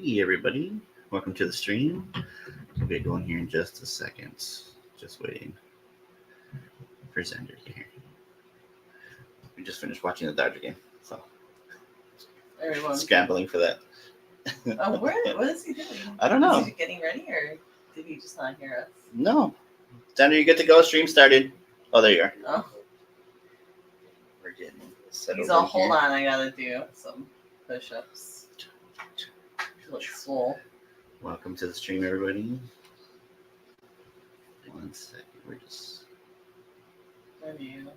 Hey everybody, welcome to the stream. We'll get going here in just a second. Just waiting for Xander here. We just finished watching the Dodger game, so Everyone. scrambling for that. What is he doing? I don't know. Is he getting ready or did he just not hear us? No. Xander, you good to go? Stream started. Oh, there you are. Oh, We're getting settled. he's all, hold on, I gotta do some push-ups. Looks swole. Welcome to the stream, everybody. 1 second, we're just... Love you.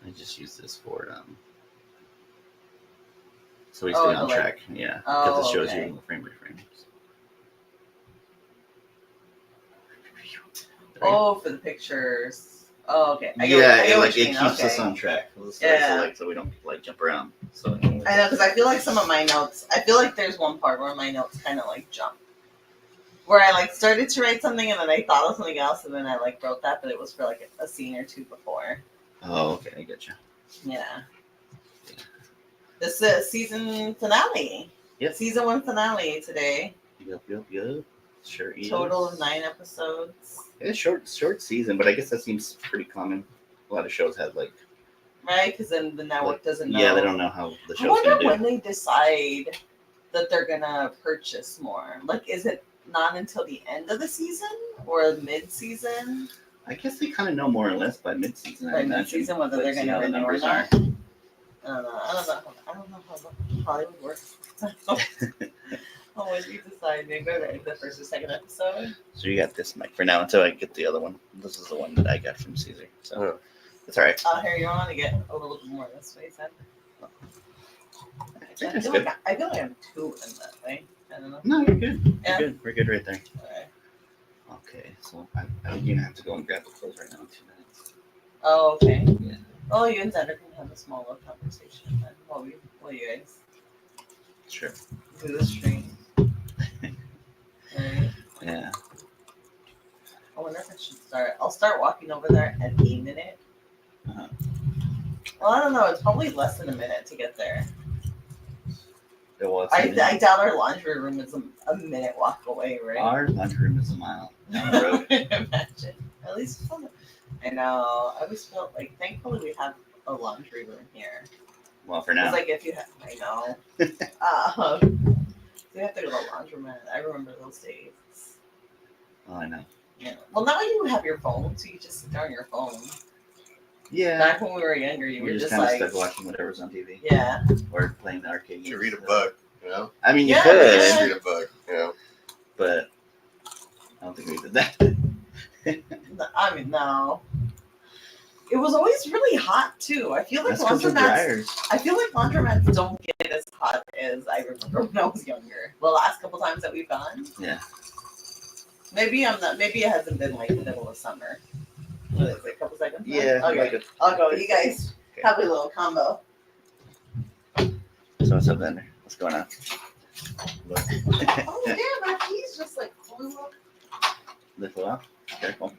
I just use this for so we stay on track. Yeah, because it shows you frame by frame. Oh, for the pictures. Oh, okay. I get it keeps us on track. So we don't jump around. So I know, because I feel like some of my notes. I feel like there's one part where my notes kind of jump. Where I started to write something and then I thought of something else and then I wrote that, but it was for a scene or two before. Oh, okay, I get you. Yeah. This is season finale. Yep. Season 1 finale today. Yep. Sure is. Total of 9 episodes. It's short season, but I guess that seems pretty common. A lot of shows have right, because then the network doesn't know. Yeah, they don't know how the show's I wonder gonna do. when they decide that they're gonna purchase more. Is it not until the end of the season or mid-season? I guess they kind of know more or less by mid-season. By mid-season, whether they're going to renew or not. I don't know how Hollywood works. When you decide maybe the first or second episode. So you got this mic for now until I get the other one. This is the one that I got from Caesar. So it's all right. Here, you want to get a little bit more this way, Sam? I feel like I have 2 in that way. I don't know. No, you're good. Yeah. You're good. We're good right there. Right. Okay, so I'm gonna have to go and grab the clothes right now in 2 minutes. Oh, okay. Yeah. Oh, you and Xander can have a small little conversation then while you guys Sure. do the stream. Right. Yeah. I wonder if I should start. I'll start walking over there at a minute. Uh-huh. Well, I don't know. It's probably less than a minute to get there. I doubt our laundry room is a minute walk away, right? Our laundry room is a mile down the road. Imagine. At least I know. I always felt thankfully we have a laundry room here. Well, for now. It's if you have, I know. You have to go to the laundromat. I remember those days. Oh, I know. Yeah. Well, now you have your phone, so you just sit down on your phone. Yeah. Back when we were younger, you were just kind of stuck watching whatever's on TV. Yeah. Or playing the arcade games. To read a book, you know? I mean, you Yeah, could. yeah. Read a book, you know? But I don't think we did that. I mean, no. It was always really hot too. I feel like laundromats don't get as hot as I remember when I was younger. The last couple times that we've gone. Yeah. Maybe it hasn't been the middle of summer. What is it, a couple seconds? Yeah. Okay. I'll go. You guys have a little combo. So what's up, Xander? What's going on? Oh yeah, my keys just flew up. They flew off? Careful.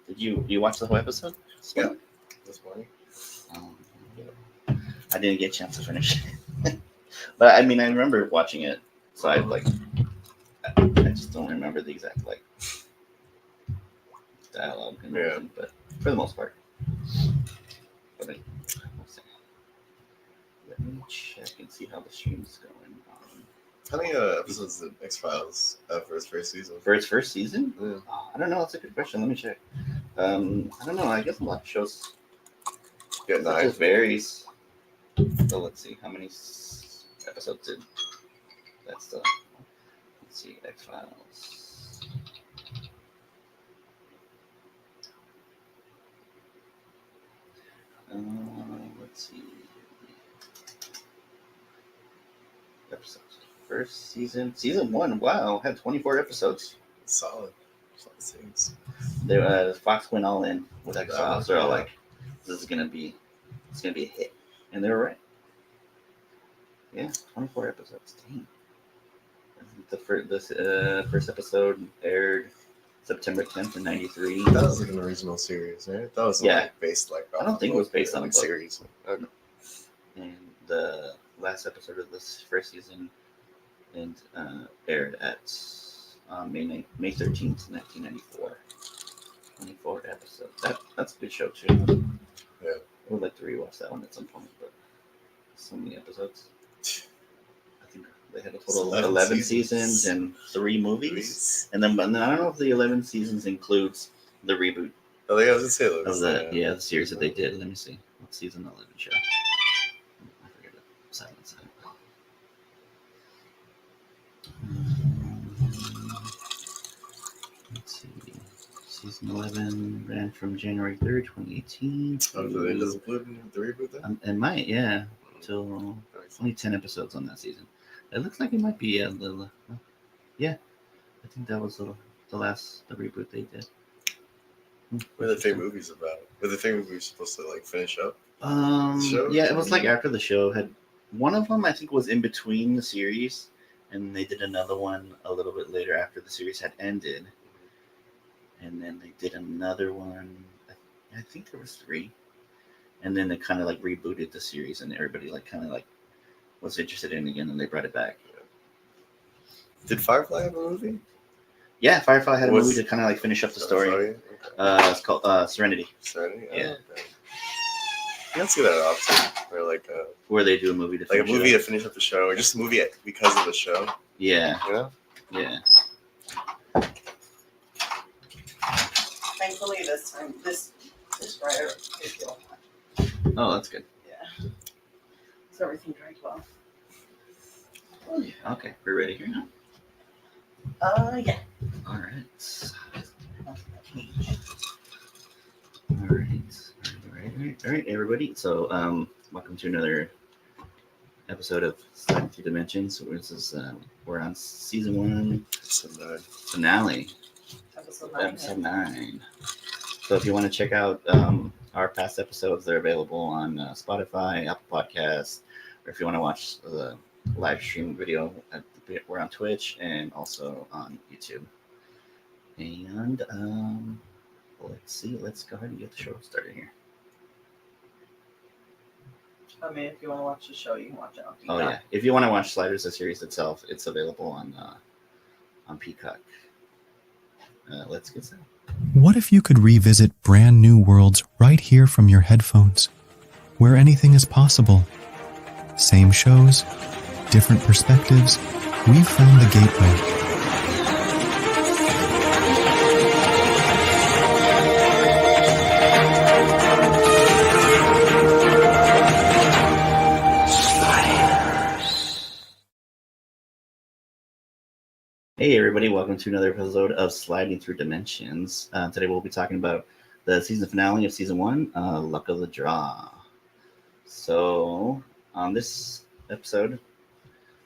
Did you watch the whole episode? Yeah. This morning. I didn't get a chance to finish it. But I mean, I remember watching it, so I just don't remember the exact dialogue and everything, but for the most part. But we'll see. Let me check and see how the stream's going. How many episodes did X-Files have for its first season? For its first season? Yeah. Oh, I don't know. That's a good question. Let me check. I don't know. I guess a lot of shows. Get It 9. just varies. So let's see. How many episodes did that's the. Let's see. X-Files. Let's see. Episodes. First season. Season 1. Wow. Had 24 episodes. Solid. Scenes. They Fox went all in with X-Files. They're all this is gonna be a hit, and they were right. Yeah, 24 episodes. Dang. The first episode aired September 10th in 93. That was like an original series, right? That was Yeah. like based like. I don't think it was based on a book. series. Okay. And the last episode of this first season aired at May 13th, 1994. 24 episodes. That's a good show too. Yeah. I would like to rewatch that one at some point, but so many episodes. I think they had a total of 11 seasons and 3 movies. And then I don't know if the 11 seasons includes the reboot Oh, yeah, I was gonna say of the series that they did. Let me see. What season 11 show? I forget it. Silence. Let's see. Season 11 ran from January 3rd, 2018. Oh, so it doesn't include the reboot then? It might, yeah. Till only 10 episodes on that season. It looks like it might be a little. Yeah, I think that was the reboot they did. What are the 3 movies about? Were the 3 movies supposed to like finish up? Yeah, it was like after the show had. One of them I think was in between the series, and they did another one a little bit later after the series had ended. And then they did another one. I think there was 3. And then they kind of like rebooted the series, and everybody like kind of like was interested in it again, and they brought it back. Did Firefly have a movie? Yeah, Firefly had a movie to kind of like finish up the story. Okay. It's called Serenity. Serenity? Oh, Yeah. Okay. You see that often, where like where they do a movie to like a finish movie it to finish up the show, or just a movie because of the show. Yeah. You know? Yeah. Thankfully, this time, this writer is ill. Oh, that's good. Yeah. So everything drank well. Okay, we're ready here now. Yeah. All right. All right, everybody. So, welcome to another episode of Sliding Through Dimensions. So this is we're on season 1 finale, episode 9. So, if you want to check out our past episodes, they're available on Spotify, Apple Podcasts, or if you want to watch the live stream video, we're on Twitch and also on YouTube. And let's see. Let's go ahead and get the show started here. I mean, if you want to watch the show, you can watch it on Peacock. Oh yeah, if you want to watch Sliders, the series itself, it's available on Peacock. Let's get started. What if you could revisit brand new worlds right here from your headphones, where anything is possible? Same shows, different perspectives. We've found the gateway. Hey everybody, welcome to another episode of Sliding Through Dimensions. Today we'll be talking about the season finale of season 1, Luck of the Draw. So, on this episode,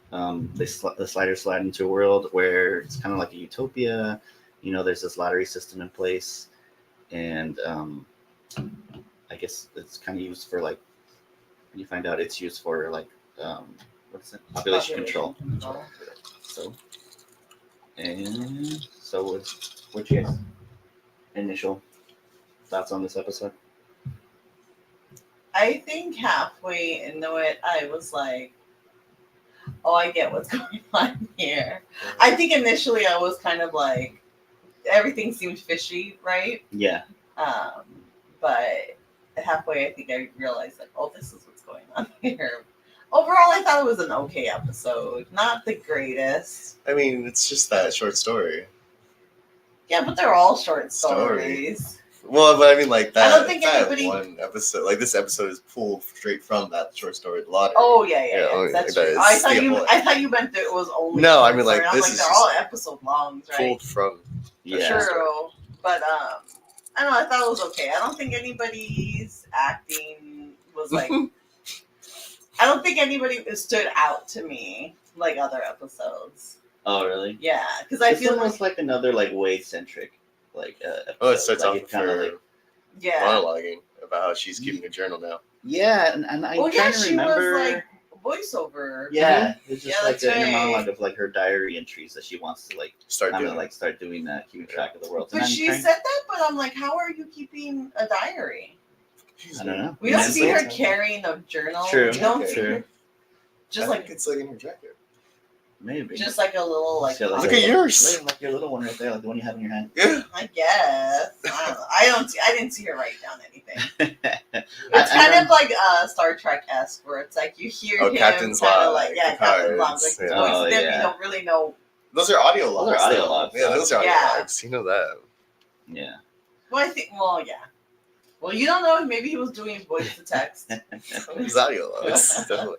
the sliders slide into a world where it's kind of like a utopia. You know, there's this lottery system in place, and I guess it's kind of used for like, when you find out it's used for like, what is it? Population control. So, what's your guys' initial thoughts on this episode? I think halfway into it, I was like, oh, I get what's going on here. I think initially I was kind of like, everything seemed fishy, right? Yeah. But halfway, I think I realized, like, oh, this is what's going on here. Overall, I thought it was an okay episode. Not the greatest. I mean, it's just that short story. Yeah, but they're all short stories. Well, but I mean, like that. I don't think that anybody. One episode, like this episode, is pulled straight from that short story, The Lottery. Oh yeah. That's like true. that I thought you meant that it was only. No, I short mean, like, story. this I'm is they're all episode longs, right? pulled from. Yeah. True, but I don't know. I thought it was okay. I don't think anybody's acting was like. I don't think anybody stood out to me like other episodes. Oh really? Yeah, because I feel almost like another like Wade centric like. Episode. Oh, it starts like, off with her yeah monologuing about how she's keeping a journal now. Yeah, and I'm trying to remember. She was like, voiceover. Yeah, it's just Yeah, like that's an inner right. monologue of like her diary entries that she wants to like Start kind doing of like start doing that, keeping track of the world. But And I'm she trying- said that, but I'm like, how are you keeping a diary? She's I don't know. We don't Mental? see her carrying a journal. True, We don't see true. her just I like think it's like in her jacket. Maybe. just like a little like. She's got, Look a at little- yours. Like your little one right there, like the one you have in your hand. Yeah. I guess I don't know. I didn't see her write down anything. It's I kind know- of like Star Trek-esque, where it's like you hear Oh, him Captain's kind of Log, like Captain's Log, like his yeah. voice. Oh, Then yeah. you don't really know. Those are audio Those logs. are audio though. logs, Yeah, those are audio Yeah. logs. You know that. Yeah. Well, I think. Well, yeah. Well, you don't know. Maybe he was doing voice to text. It's audio logs. Definitely.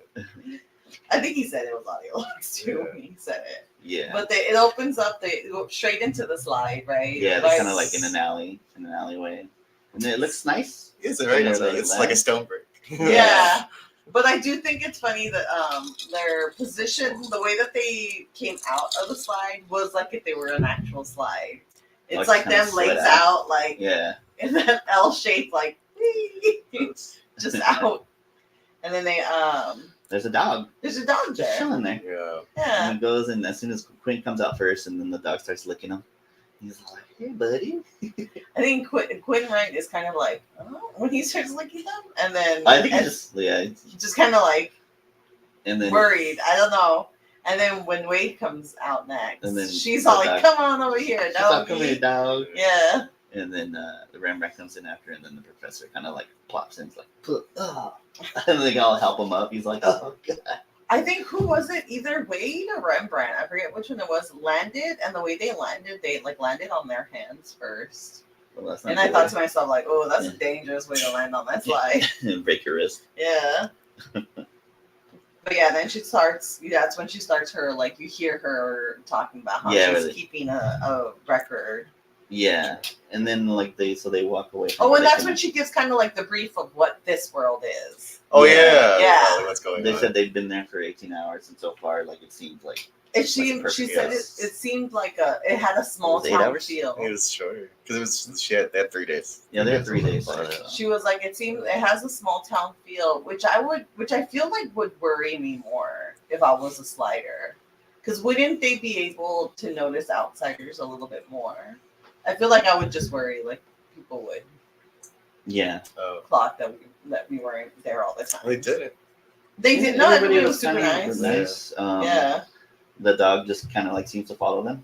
I think he said it was audio logs too when he said it. Yeah. But it opens up. They go straight into the slide, right? Yeah, Right. they're kind of like in an alleyway. And it looks nice. It's a very nice. Really It's loud. like a stone brick. Yeah. But I do think it's funny that their position, the way that they came out of the slide was like if they were an actual slide. It's like kinda them legs slid out, like Yeah. in that L shape, like just out. And then they There's a dog there's a dog just there. chilling there. Yeah. Yeah. And he goes, and as soon as Quinn comes out first, and then the dog starts licking him, he's like, "Hey, buddy." I think Quinn Wright is kind of like, oh, when he starts licking them, and then I think and he just kind of like and then worried. I don't know. And then when Wade comes out next, And then she's the all like, dog- "Come on over here, she's like, "Come doggy." here, dog." Yeah. And then the Rembrandt comes in after, and then the professor kind of like plops in, he's like, "Oh," and they all help him up. He's like, "Oh god." I think who was it? Either Wade or Rembrandt. I forget which one it was. Landed, and the way they like landed on their hands first. Well, that's not And I good. thought to myself, like, "Oh, that's Yeah. a dangerous way to land on that slide." Break your wrist. Yeah. But yeah, then she starts. That's when she starts her like you hear her talking about how Yeah, she's really. keeping a record. Yeah, and then like they walk away. From Oh, and they that's can- when she gives kind of like the brief of what this world is. Oh Yeah. yeah. Yeah. Probably what's going They on. said they'd been there for 18 hours, and so far, like it seemed like It Like a seemed. perfect She said it. yes. It seemed like it had a small It was 8 town hours? feel. It was short because it was they had 3 days. yeah, they had 3 days. on there, it. so. She was like, it seems it has a small town feel, which I feel like would worry me more if I was a slider. Because wouldn't they be able to notice outsiders a little bit more? I feel like I would just worry, like people would Yeah, Oh, clock that we weren't there all the time. they did it. They did not. Everybody was super kinda nice. nice. Yeah. The dog just kind of like seems to follow them.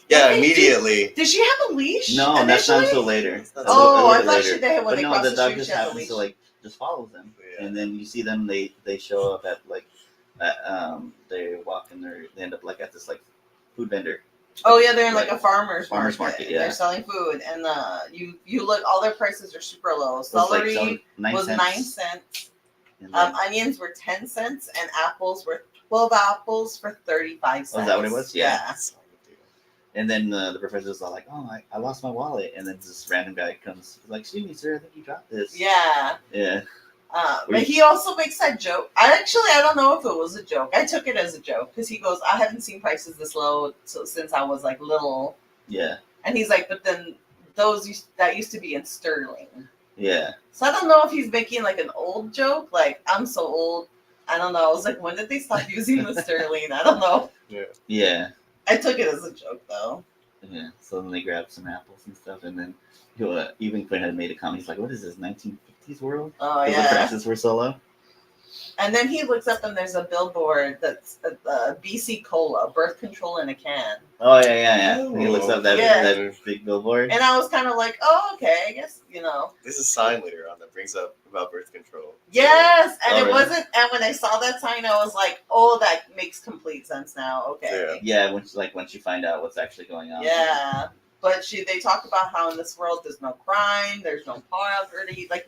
Yeah, Hey, immediately. Did she have a leash? No, that's not initially? until later. That's not A Oh, little I bit thought later. she did when But they no, crossed the the dog street. just She had a happens leash. to like just follows them, Yeah. and then you see them. They show up at like, they walk and they end up like at this like food vendor. Oh yeah, they're in like Like a farmer's farmer's market. market, yeah. They're selling food, and you look, all their prices are super low. It was, like, Celery selling 9 was cents, 9 cents. and then- Onions were 10 cents, and apples were 12 apples for 35 cents. Oh, is that what it was? Yeah. That's not a big deal. And then the professor's all like, "Oh, I lost my wallet," and then this random guy comes, he's like, "Excuse me, sir, I think you dropped this." Yeah. Yeah. But he also makes that joke. I don't know if it was a joke. I took it as a joke because he goes, "I haven't seen prices this low since I was like little," Yeah. and he's like, "But then that used to be in sterling." Yeah. So I don't know if he's making like an old joke, like I'm so old. I don't know. I was like, when did they stop using the sterling? I don't know. Yeah. I took it as a joke though. Yeah. So then they grab some apples and stuff, and then even Quinn had made a comment. He's like, "What is this, 1950s world? Oh 'Cause the yeah. prices were so low." And then he looks up and there's a billboard that's BC Cola, birth control in a can. Oh yeah. He looks up that Yeah. that big billboard. And I was kind of like, oh, okay, I guess, There's a sign later on that brings up about birth control. Yes. And Oh, it really? wasn't, and when I saw that sign, I was like, oh, that makes complete sense now. Okay. Yeah, once you find out what's actually going on. Yeah. But they talk about how in this world there's no crime, there's no poverty. Like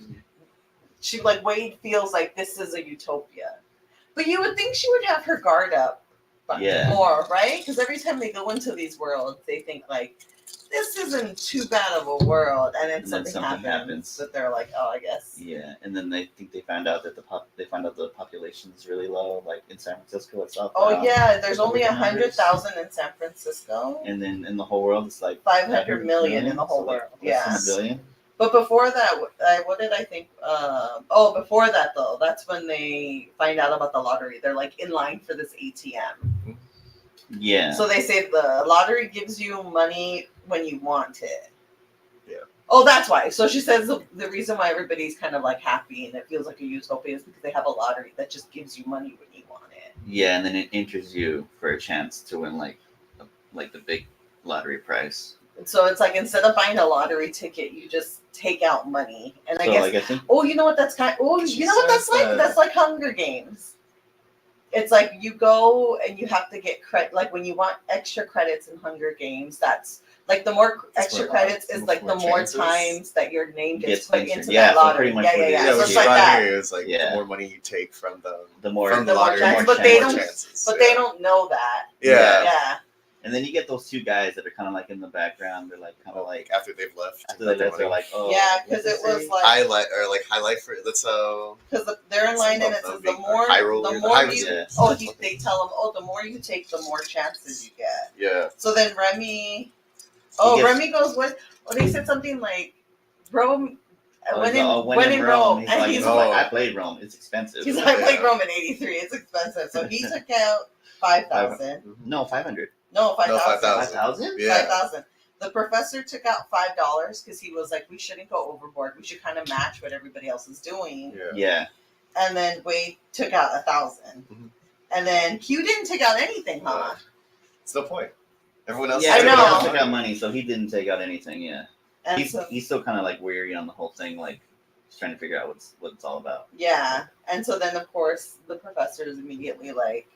Wade feels like this is a utopia. But you would think she would have her guard up more, right? Because every time they go into these worlds, they think like, this isn't too bad of a world, and then something happens that they're like, oh, I guess. Yeah, and then they think they found out that the population is really low, like in San Francisco itself. Oh yeah, there's only over 100,000 in San Francisco. And then in the whole world, it's like 500 million in the whole so, like, world. less than Yeah. a billion. But before that, what did I think? Before that though, that's when they find out about the lottery. They're like in line for this ATM. Yeah. So they say the lottery gives you money when you want it. Yeah. Oh, that's why. So she says the reason why everybody's kind of like happy and it feels like a utopia is because they have a lottery that just gives you money when you want it. Yeah, and then it enters you for a chance to win like the big lottery prize. So it's like instead of buying a lottery ticket, you just take out money. And I So guess like I think you know what that's kind you know what that's says like? that- That's like Hunger Games. It's like you go and you have to get credit. Like when you want extra credits in Hunger Games, that's like the more That's extra more credits odds, is like the more more chances. times that your name gets Gets put entered. into Yeah, that so lottery. pretty much Yeah, what yeah, it yeah. Yeah, So what it's you like got that. here is like Yeah. the more money you take from the more from the The more lottery, chances, the but they more don't- chances. But yeah. they don't know that. Yeah. Yeah. and then you get those two guys that are kind of like in the background. They're like kind of like After they've left. after they left, they're like, oh Yeah, what's because it was say? like highlight for that's because they're in line and it says the more high roller, the the more high you roller. they tell them the more you take the more chances you get. yeah. So then Remy gets- Remy goes they said something like Rome when in Rome Rome. He's and like, he's "Oh, like I played Rome. It's expensive. he's like I played Yeah. Rome in '83. It's expensive. So he took out 5,000. No, 500. No, 5,000. 5,000. 5,000? Yeah. 5,000. The professor took out $5 because he was like, we shouldn't go overboard. We should kind of match what everybody else is doing. Yeah. Yeah. And then Wade took out 1,000. Mhm. And then Q didn't take out anything, huh? It's no point. Everyone else. Yeah, I took know. everyone out else took money. out money, so he didn't take out anything. Yeah, And he's so, he's still kind of like weary on the whole thing, like he's trying to figure out what it's all about. yeah. And so then, of course, the professor is immediately like,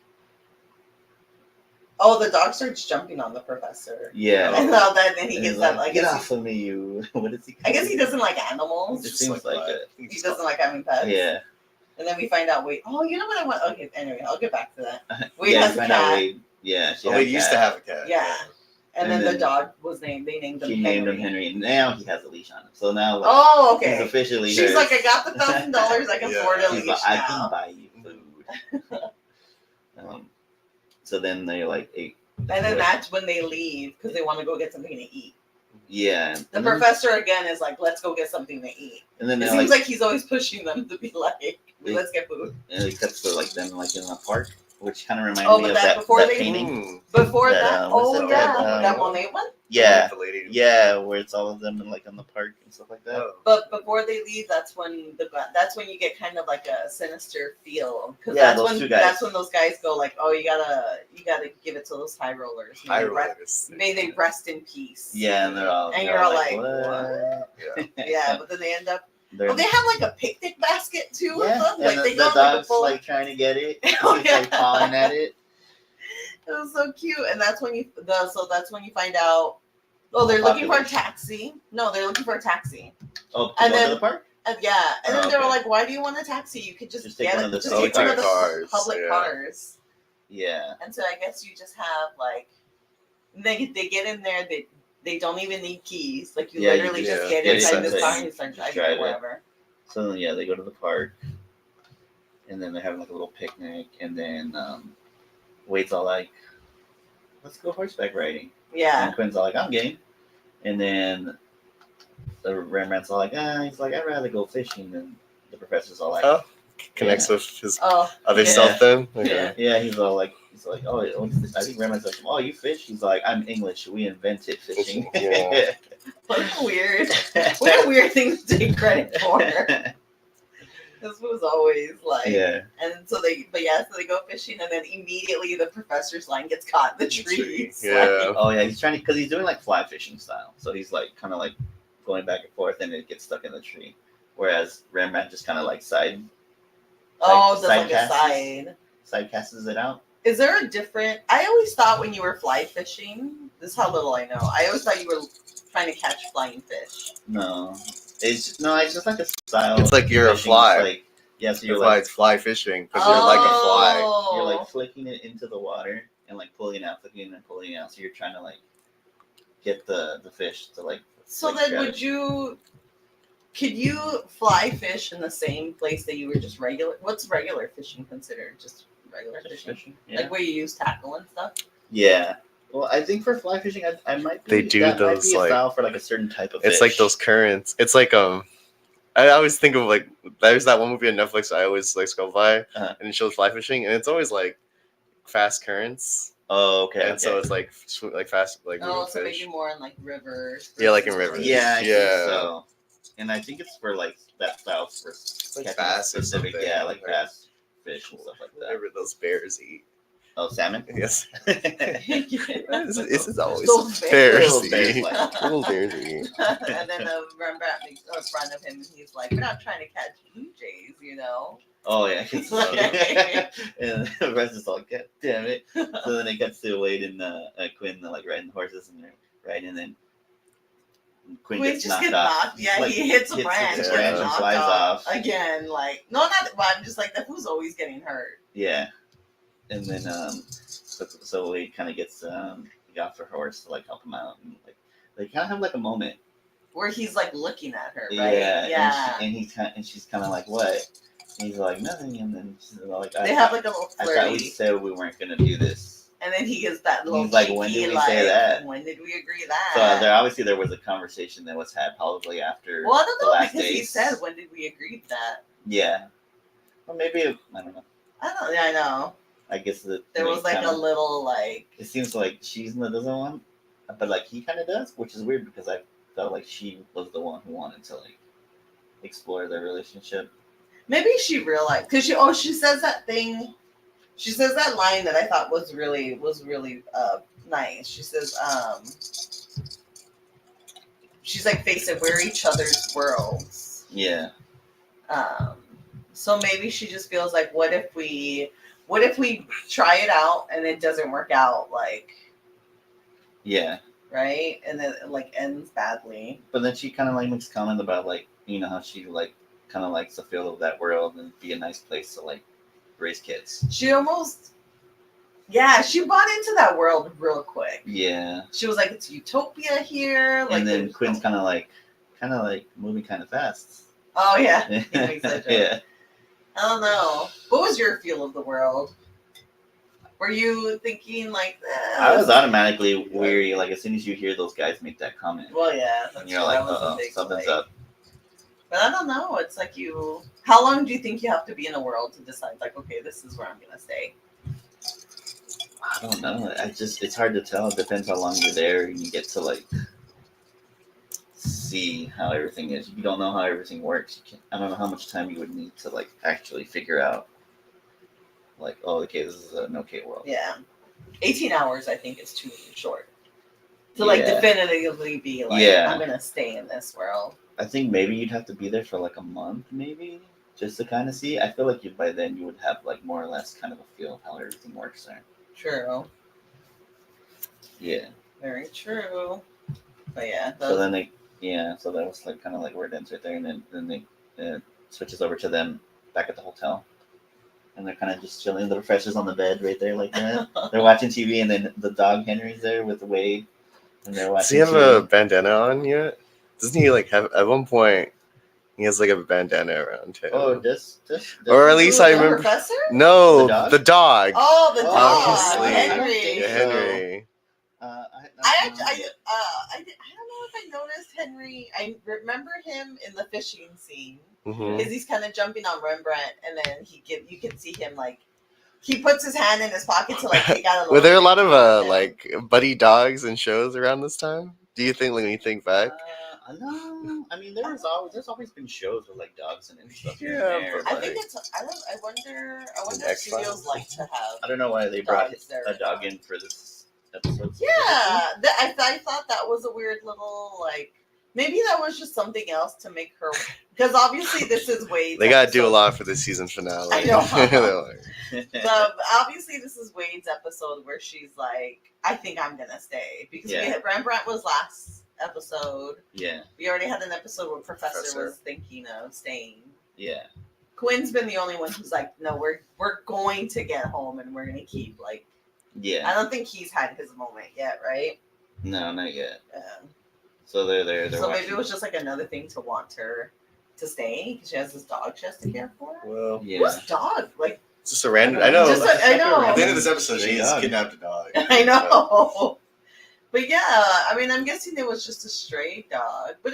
oh, the dog starts jumping on the professor. Yeah, And so then he And gets he's that, like, like, get off of me, you. What is he? I guess he doesn't like animals. It Just seems like that. it. He doesn't like having pets. Yeah, And then we find out, Wade, oh, you know what I want? Okay, anyway, I'll get back to that. Wade yeah. has you a find out cat. Wade. Yeah, she Oh, had we a used to cat. have a cat. Yeah. And then, And the then dog was named, they named him She Henry. named him Henry, and now he has a leash on him. So now like, Oh, he's okay. officially She's hers. like, I got the $1,000. I can Yeah. afford a She's leash like, I now. can buy you food. So then they like ate. And then that's when they leave because they want to go get something to eat. Yeah. The and then, professor again is like, let's go get something to eat. and then It they're seems like, like he's always pushing them to be like, let's get food. and it cuts to like them like in a park, which kind of reminded Oh, me but of that that, before that they- painting. Before That, that, what's oh it yeah, called? that Monet one. Yeah, The lady. yeah, where it's all of them in like on the park and stuff like that. Oh. But before they leave, that's when you get kind of like a sinister feel because Yeah, that's those when two guys. that's when those guys go like, oh, you gotta give it to those high rollers. High May rollers. they rest in peace. Yeah, and they're all And they're you're all like, like, what? Yeah. Yeah, but then they end up. They're, Oh, they have like a picnic basket too with yeah, them. and Like the, they the got like a dog's full. like trying to get it. Oh, He's like yeah. pawing at it. It was so cute, and that's when you find out. Oh, they're looking for a taxi. No, they're looking for a taxi. Oh, to And go then- to the park? Yeah, and then Oh, they were okay. like, "Why do you want a taxi? You could just take get one it. of the Just public take one of the cars, public yeah. cars." Yeah. And so I guess you just have like, they get in there. They don't even need keys. Like you Yeah, you literally just- just get yeah, inside you this just car and you start drive driving it. wherever. So then, yeah, they go to the park, and then they're having like a little picnic, and then Wade's all like, "Let's go horseback riding." Yeah. And Quinn's all like, "I'm game," and then the Rembrandt's all like, he's like, "I'd rather go fishing." And the professor's all like, Oh, connects with his Oh. other yeah. self then. Yeah. "Yeah." He's like, "Oh, I think Rembrandt's like, oh, you fish?" He's like, "I'm English. We invented fishing." Yeah. What a weird. What a weird thing to take credit for. This was always like. Yeah. And so they go fishing, and then immediately the professor's line gets caught in the tree, trees. yeah. Oh yeah, he's trying to because he's doing like fly fishing style. So he's like kind of like going back and forth, and it gets stuck in the tree. Whereas Rembrandt just kind of like side Does like a casts- side. casts it out. Is there a different? I always thought when you were fly fishing, this is how little I know. I always thought you were trying to catch flying fish. No, it's just like a style. It's like you're a fishing. fly. It's like, yeah, so you're That's why like it's fly fishing, because you're like a fly. you're Oh. like flicking it into the water and like pulling it out, flicking it and pulling it out. So you're trying to like get the fish to like. So like, then, grab it. could you fly fish in the same place that you were just regular? What's regular fishing considered? Just regular Just fishing, fishing? Yeah. like where you use tackle and stuff. Yeah. Well, I think for fly fishing, I might be. They do that those, might be a like- style for like a certain type of fish. It's like those currents. It's like I always think of like there's that one movie on Netflix I always like scroll by, Uh-huh. and it shows fly fishing, and it's always like fast currents, Oh, okay. and so it's like like fast like Oh, moving so fish. maybe more in like rivers. Yeah, like in versus, rivers. yeah, I Yeah. think so. And I think it's for like that style for Like catching bass or specific, something. yeah, like bass fish and stuff like that. Whatever those bears eat. Oh, salmon. Yes. Yeah. This is always Those bears Little bears eat. like- Little bears eat. And then Rembrandt makes fun of him, and he's like, "We're not trying to catch blue jays, you know." Oh yeah, and the rest is all, God damn it. So then it cuts to Wade and Quinn like riding the horses, and they're riding, and then Quinn gets just knocked gets off. knocked. Yeah, Like, he hits a branch, a gets branch and knocked flies off. again. Like, no, not. But I'm just like, that who's always getting hurt. Yeah, and then so Wade kind of gets got her horse to like help him out, and like they kind of have like a moment. Where he's like looking at her, right? Yeah, and she's kind of like, what? And he's like, nothing, and then she's like, They have like a little I thought we flirty, said we weren't gonna do this. and then he gets that little He's like, cheeky, when did we like, say that? when did we agree that? So obviously there was a conversation that was had probably after well, I don't the know last because he days. said, when did we agree to that? Yeah, well maybe I don't know. I know. I guess that There was like kinda, a little like. It seems like she's the doesn't want, but like he kind of does, which is weird because I felt like she was the one who wanted to like explore their relationship. Maybe she realized because she says that thing. She says that line that I thought was really nice. She says she's like, face it, we're each other's worlds. Yeah, So maybe she just feels like, what if we try it out and it doesn't work out, like, yeah. right, and then it like ends badly. But then she kind of like makes comment about like how she like kind of likes the feel of that world and be a nice place to like raise kids. She almost, she bought into that world real quick. Yeah. She was like, it's utopia here. Like, And then there's Quinn's no- kind of like moving kind of fast. Oh yeah, he makes that joke. Yeah. I don't know. What was your feel of the world? Were you thinking like? I was automatically weary. Like as soon as you hear those guys make that comment, Well, yeah, that's and you're true. like, That was a uh-oh, big, something's like- up. But I don't know. It's like you. How long do you think you have to be in a world to decide? Like, okay, this is where I'm gonna stay. I don't know. It's hard to tell. It depends how long you're there and you get to like see how everything is. You don't know how everything works. I don't know how much time you would need to like actually figure out. Like, oh, okay, this is an okay world. Yeah, 18 hours I think is too short to like Yeah. definitively be like, Yeah. I'm gonna stay in this world. I think maybe you'd have to be there for like a month, maybe, just to kind of see. I feel like by then you would have like more or less kind of a feel of how everything works there. True. Yeah. Very true. But yeah, So then so that was like kind of like where it ends right there, and then they switches over to them back at the hotel, and they're kind of just chilling. The professor's on the bed right there like that. They're watching TV, and then the dog Henry's there with Wade, and they're watching. Does he have TV. a bandana on yet? Doesn't he like have at one point? He has like a bandana around him. Oh, this. Or at least I The remember. professor? No, The the dog? dog. Oh, the dog, Obviously. Henry. Yeah, Henry. I don't know if I noticed Henry. I remember him in the fishing scene Mhm. because he's kind of jumping on Rembrandt, and then you can see him like he puts his hand in his pocket to like take out a. Were there a lot of little like buddy dogs and shows around this time? Do you think when you think back? No, I mean there's always been shows with like dogs and stuff here Yeah, and there. but, I but think it's. I wonder An if X-Files? studios like to have. I don't know why they brought dogs there. a dog in for this episode. Yeah, I thought that was a weird little like. Maybe that was just something else to make her, because obviously this is Wade's. They gotta do a episode. lot for the season finale. I know. specifically. But obviously this is Wade's episode where she's like, I think I'm gonna stay because Yeah. Rembrandt was last episode. Yeah, We already had an episode where Professor Professor. was thinking of staying. yeah, Quinn's been the only one who's like, no, we're going to get home and we're gonna keep like. yeah. I don't think he's had his moment yet, right? No, not yet. Um, So they're there. They're so watching. maybe it was just like another thing to want her to stay because she has this dog she has to care for. Well, Yeah. Whose dog? Like it's just a random. I know. Just I know. At the end of this episode, Stray she's dog. kidnapped a dog. I know. But yeah, I mean, I'm guessing it was just a stray dog, but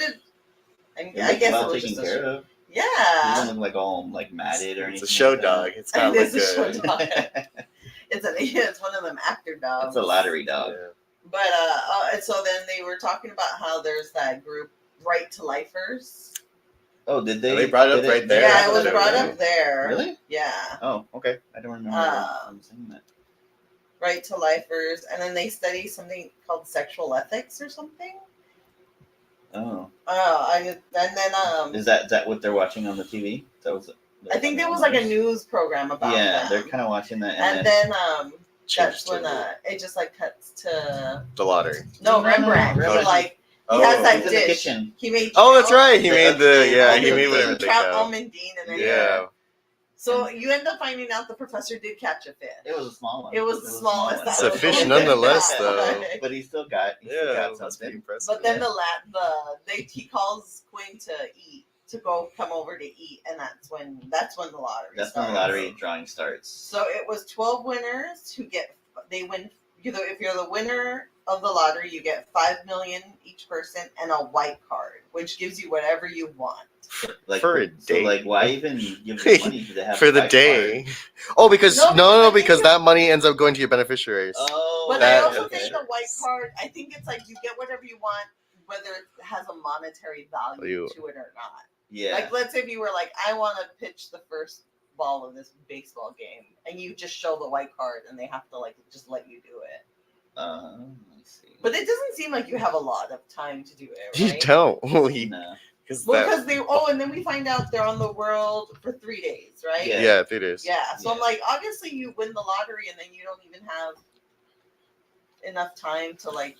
I guess well it was taken just care a of. He yeah. doesn't look like all like matted or anything. It's a show like dog. It's not It is like a show a. dog. It's one of them actor dogs. It's a lottery dog. Yeah. But and so then they were talking about how there's that group Right to Lifers. Oh, did they? They brought it up did right there. Yeah, it was They brought were up there. Really? Yeah. Oh, okay. I don't remember them saying that. Right to Lifers, and then they study something called sexual ethics or something. Oh, And then is that what they're watching on the TV? That was. I think there was like a news program about Yeah, them. they're kind of watching that, And then Changed that's when to it just like cuts to the lottery. no Rembrandt. He Rembrandt. like he Oh. has that He's in the dish. kitchen. He made Oh, that's right. He The- made the the- he made the- whatever the they trout count. almondine, and then Yeah. So you end up finding out the professor did catch a fish. It was a small one. It was the smallest. It's a fish nonetheless, though. But he still got. He still Yeah, got that's pretty something. impressive. But then he calls Quinn to come over to eat, and that's when the lottery. That's when the starts. lottery drawing starts. So it was 12 winners they win. If you're the winner of the lottery, you get $5 million each person and a white card, which gives you whatever you want. Like For a so day. like why even give them money to have For the a day. card? Oh, because No, no, because because that money ends up going to your beneficiaries. Oh, But that- I also okay. think the white card. I think it's like you get whatever you want, whether it has a monetary value to it or not. yeah. Like, let's say if you were like, I want to pitch the first ball of this baseball game, and you just show the white card, and they have to like just let you do it. I see. But it doesn't seem like you have a lot of time to do it, You right? don't. No. Because and then we find out they're on the world for 3 days, right? Yeah. Yeah, 3 days. Yeah. So I'm Yeah. like, obviously you win the lottery, and then you don't even have enough time to like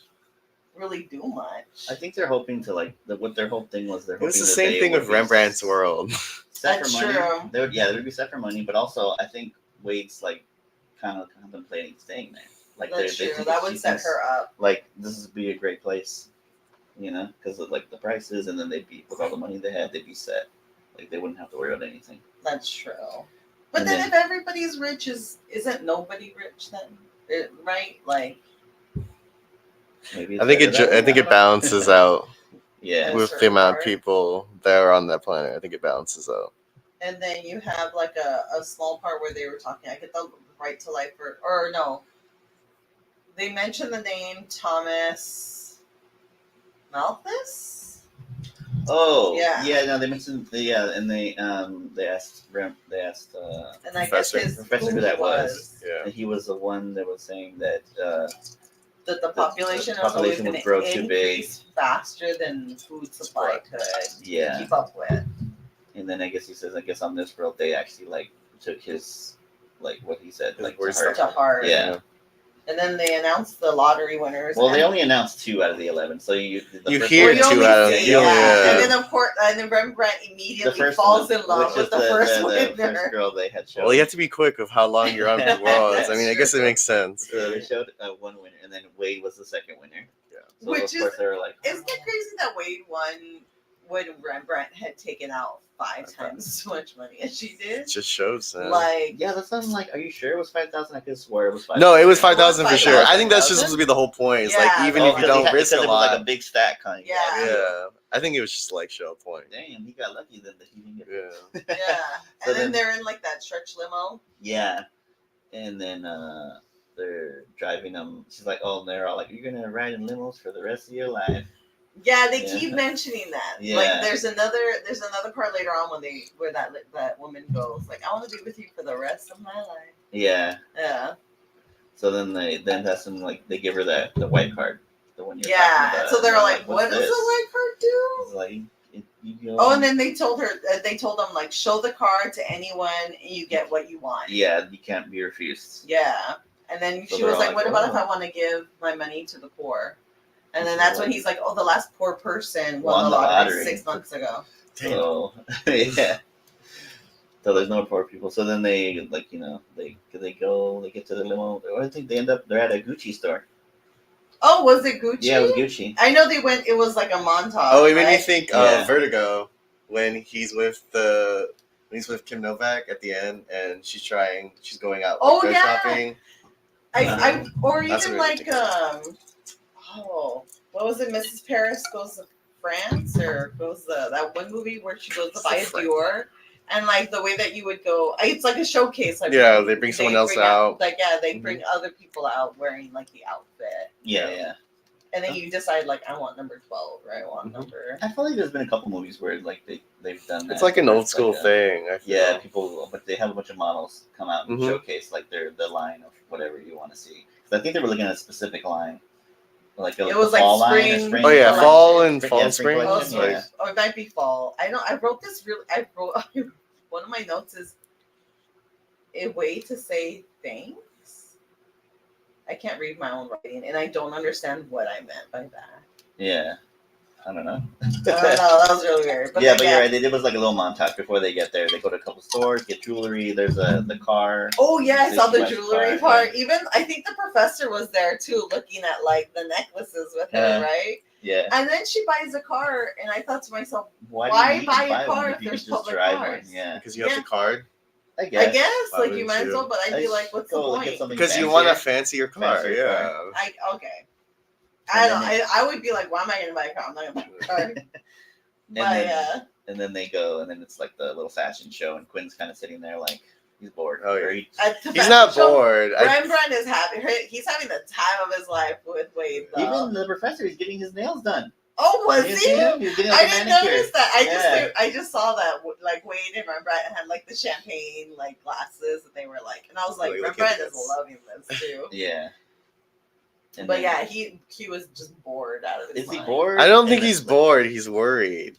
really do much. I think they're hoping to like what their whole thing was. They're It was hoping the that same they thing would with be Rembrandt's world. Set That's for money. true. They would be set for money, but also I think Wade's like kind of contemplating staying there. Like That's they true. think That she would set thinks, her up. Like this would be a great place, because of like the prices, and then they'd be with all the money they had, they'd be set. Like they wouldn't have to worry about anything. That's true. But And then then- if everybody's rich, isn't nobody rich then? Right? Like, Maybe it's I think better that way. I think it balances out Yeah. That's with certain the amount of part. people that are on that planet. I think it balances out. and then you have like a small part where they were talking. I get the right to life, or no. They mentioned the name Thomas Malthus. Oh, Yeah. No, they mentioned and they asked And I Professor. guess his Professor who who that was. Yeah. and he was the one that was saying that that the population the was always population going would to grow too big. increase faster than food supply could Yeah. keep up with. And then I guess on this world they actually like took his like what he said His like words to heart. To heart. Yeah. And then they announced the lottery winners. Well, they and- only announced 2 out of the 11, so you You first hear one- you 2 only out of see- the And yeah. then of course, and then Rembrandt the immediately first falls one, in love which with is the first the winner. first girl they had shown. Well, you have to be quick of how long you're on the worlds. I mean, I guess it True. makes sense. So they showed one winner, and then Wade was the second winner. Yeah. So Which of course they were like, Isn't it crazy that Wade won when Rembrandt had taken out 5 times as much money as she did? It just shows. Like, yeah, that's something like, are you sure it was 5,000? I could swear it was 5,000. No, it was 5,000 for sure. 5,000. I think that's just supposed to be the whole point. It's like Yeah, even Oh, if you don't risk a it was lot. like a big stack kind of. Yeah. Yeah, I think it was just like show a point. Damn, he got lucky then that he didn't get Yeah. yeah. So And then then- they're in like that stretch limo. Yeah, and then they're driving them. She's like, "Oh, they're all like, you're gonna ride in limos for the rest of your life." Yeah, they Yeah. keep mentioning that. Yeah. Like, there's another part later on where that woman goes like, "I want to be with you for the rest of my life." Yeah. Yeah. So then that's when like they give her the white card, the one you're Yeah. talking about. So they're like, "What's "What does this?" the white card do?" It's like, you go. Oh, and then they told them like, show the card to anyone, and you get what you want. yeah, you can't be refused. Yeah. And then So she they're was all like, like, what about if "Oh." I want to give my money to the poor? And then So that's when like- he's like, oh, the last poor person Won won the the lottery lottery. 6 months ago. So yeah. So there's no poor people. So then they like they get to the limo. Or I think they're at a Gucci store. Oh, was it Gucci? Yeah, it was Gucci. I know they went. It was like a montage. Oh, it made me right? think Yeah. of Vertigo when he's with Kim Novak at the end, and she's going out Oh, go yeah. shopping. I or That's even what it like takes. Oh, what was it? Mrs. Paris Goes to France, or goes that one movie where she goes to buy a Dior, and like the way that you would go, it's like a showcase. Like Yeah, they bring someone else out. Like yeah, they bring other people out wearing like the outfit. Yeah. And then you decide like I want number 12 or I want number. I feel like there's been a couple movies where like they've done that. It's like an where old it's school like thing. I feel. Yeah, people, but they have a bunch of models come out and Mhm. showcase like the line of whatever you want to see. 'Cause I think they were looking at a specific line, like It was like fall line spring. or spring. Oh yeah, collection. fall and Spring- fall yeah, and spring spring. collection, Oh, yeah. or it might be fall. I know. I wrote this really. I wrote one of my notes is a way to say thanks. I can't read my own writing, and I don't understand what I meant by that. Yeah, I don't know. I don't know. That was really weird. But Yeah, then, but you're right. They did was like a little montage before they get there. They go to a couple stores, get jewelry. There's the car. Oh yeah, I They saw the flash jewelry car, part. Even I think the professor was there too, looking at like the necklaces with Yeah. her, right? Yeah. And then she buys a car, and I thought to myself, Why Why do you need buy to a buy car one if if you there's could just public drive cars? one? Yeah, Because you have Yeah. the card. I I guess. guess Why like you wouldn't might as you? well, but I'd be like, what's the Go point? get something Because you want a fancier. fancier car. Fancier Yeah. Okay. And I then don't. I would be like, why am I gonna buy a car? I'm not gonna buy a car. And then they go, and then it's like the little fashion show, and Quinn's kind of sitting there like he's bored. Oh, yeah. Or he- He's not bored. Rembrandt is having. He's having the time of his life with Wade. Though. Even the professor is getting his nails done. Oh, was You he? see him? He's getting I like a didn't manicure. notice that. Yeah. I just saw that like Wade and Rembrandt had like the champagne like glasses that they were like, and I was like, Like, look at Rembrandt is this. loving this too. Yeah. And But then- yeah, he was just bored out of his is he mind. bored? I don't think And he's then- bored. He's worried.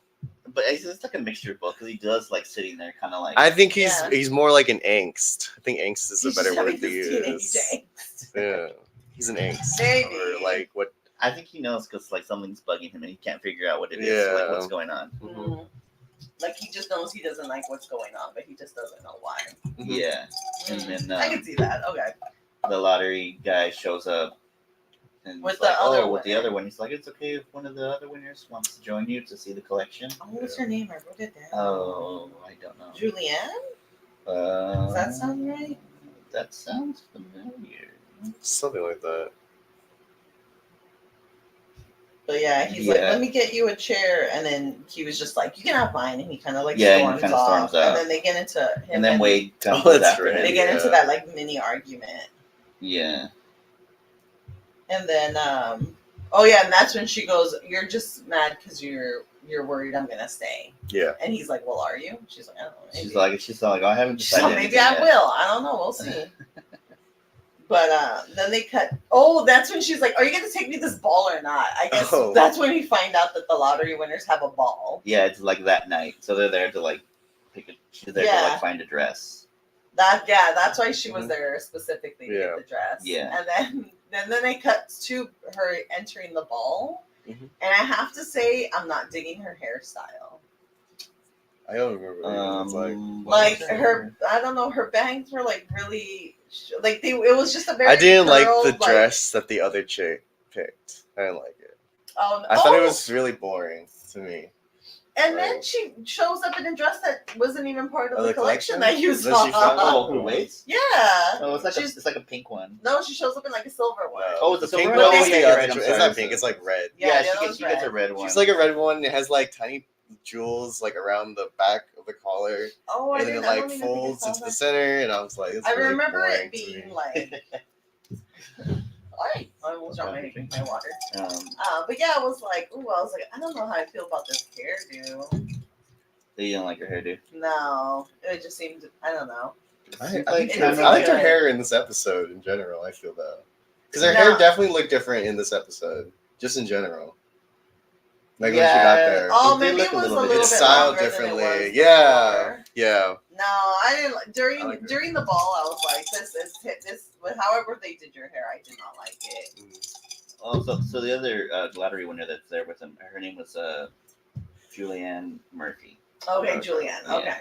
But it's like a mixture of both because he does like sitting there, kind of like. I think Yeah. he's more like an angst. I think angst is a He's better just having word to this teenage use. angst. Yeah, he's an angst. Maybe. Or like what? I think he knows because like something's bugging him and he can't figure out what it is. Yeah. Like what's going on. Mm. Like he just knows he doesn't like what's going on, but he just doesn't know why. Yeah. And Mm. then I can see that. Okay. the lottery guy shows up. And With he's like, the other with the winner. other one, he's like, it's okay if one of the other winners wants to join you to see the collection. Oh, what's her name? I wrote it down. Oh, I don't know. Julianne? Does Does that sound right? That sounds familiar. Something like that. But yeah, he's like, Yeah. let me get you a chair. And then he was just like, you can have mine. And he kind of like Yeah, he storms kinda off. storms out. And then they get into him. And then Wade comes Oh, that's after right. him. They get into Yeah. that like mini argument. Yeah. And then, oh yeah, and that's when she goes, you're just mad because you're worried I'm going to stay. Yeah. And he's like, well, are you? She's like, I don't know. Maybe. She's like, oh, I haven't She's decided. like, maybe anything I yet." will. I don't know. We'll see. But then they cut. Oh, that's when she's like, "Are you going to take me to this ball or not?" I guess Oh. that's when we find out that the lottery winners have a ball. Yeah, it's like that night. So they're there to like she's there to Yeah. like find a dress. That's why she was Mhm. there specifically to Yeah. get the dress. Yeah. And then they cut to her entering the ball, Mhm. and I have to say, I'm not digging her hairstyle. I don't remember what it was like. What Like was her, I don't know, her bangs were like really, like it was just a very. I didn't like curled, the dress that the other chick picked. I didn't like it. I thought it was really boring to me. And then she shows up in a dress that wasn't even part of Oh, the the collection collection? that you Does saw. she find- Oh, who waits? Yeah. Oh, it's like She's- it's like a pink one. No, she shows up in like a silver one. Oh, it's the a pink silver one one? is Oh, the yeah, other. right, I'm It's sorry. not pink. It's like red. Yeah, she the other gets one's a red one. She's like a red one. It has like tiny jewels like around the back of the collar, Oh, I and then it didn't. I don't like even think I folds saw into the that. center. And I was like, it's I really remember boring it to me. being like. Alright, I almost dropped my water. um, But yeah, I was like, I don't know how I feel about this hairdo. you don't like her hairdo. No, it just seemed, I don't know. I It liked doesn't her good. hair in this episode in general. I feel that because her No. hair definitely looked different in this episode, just in general. Like when she got Yeah. there, Oh, It did maybe look it a was a little little bit bit it's styled longer differently. than it was Yeah, before. yeah. No, I didn't. I During like it. during the ball, I was like, this. However they did your hair, I did not like it. Oh, so the other lottery winner that's there with him, her name was Julianne Murphy. Okay, Okay. Julianne. Yeah. Okay.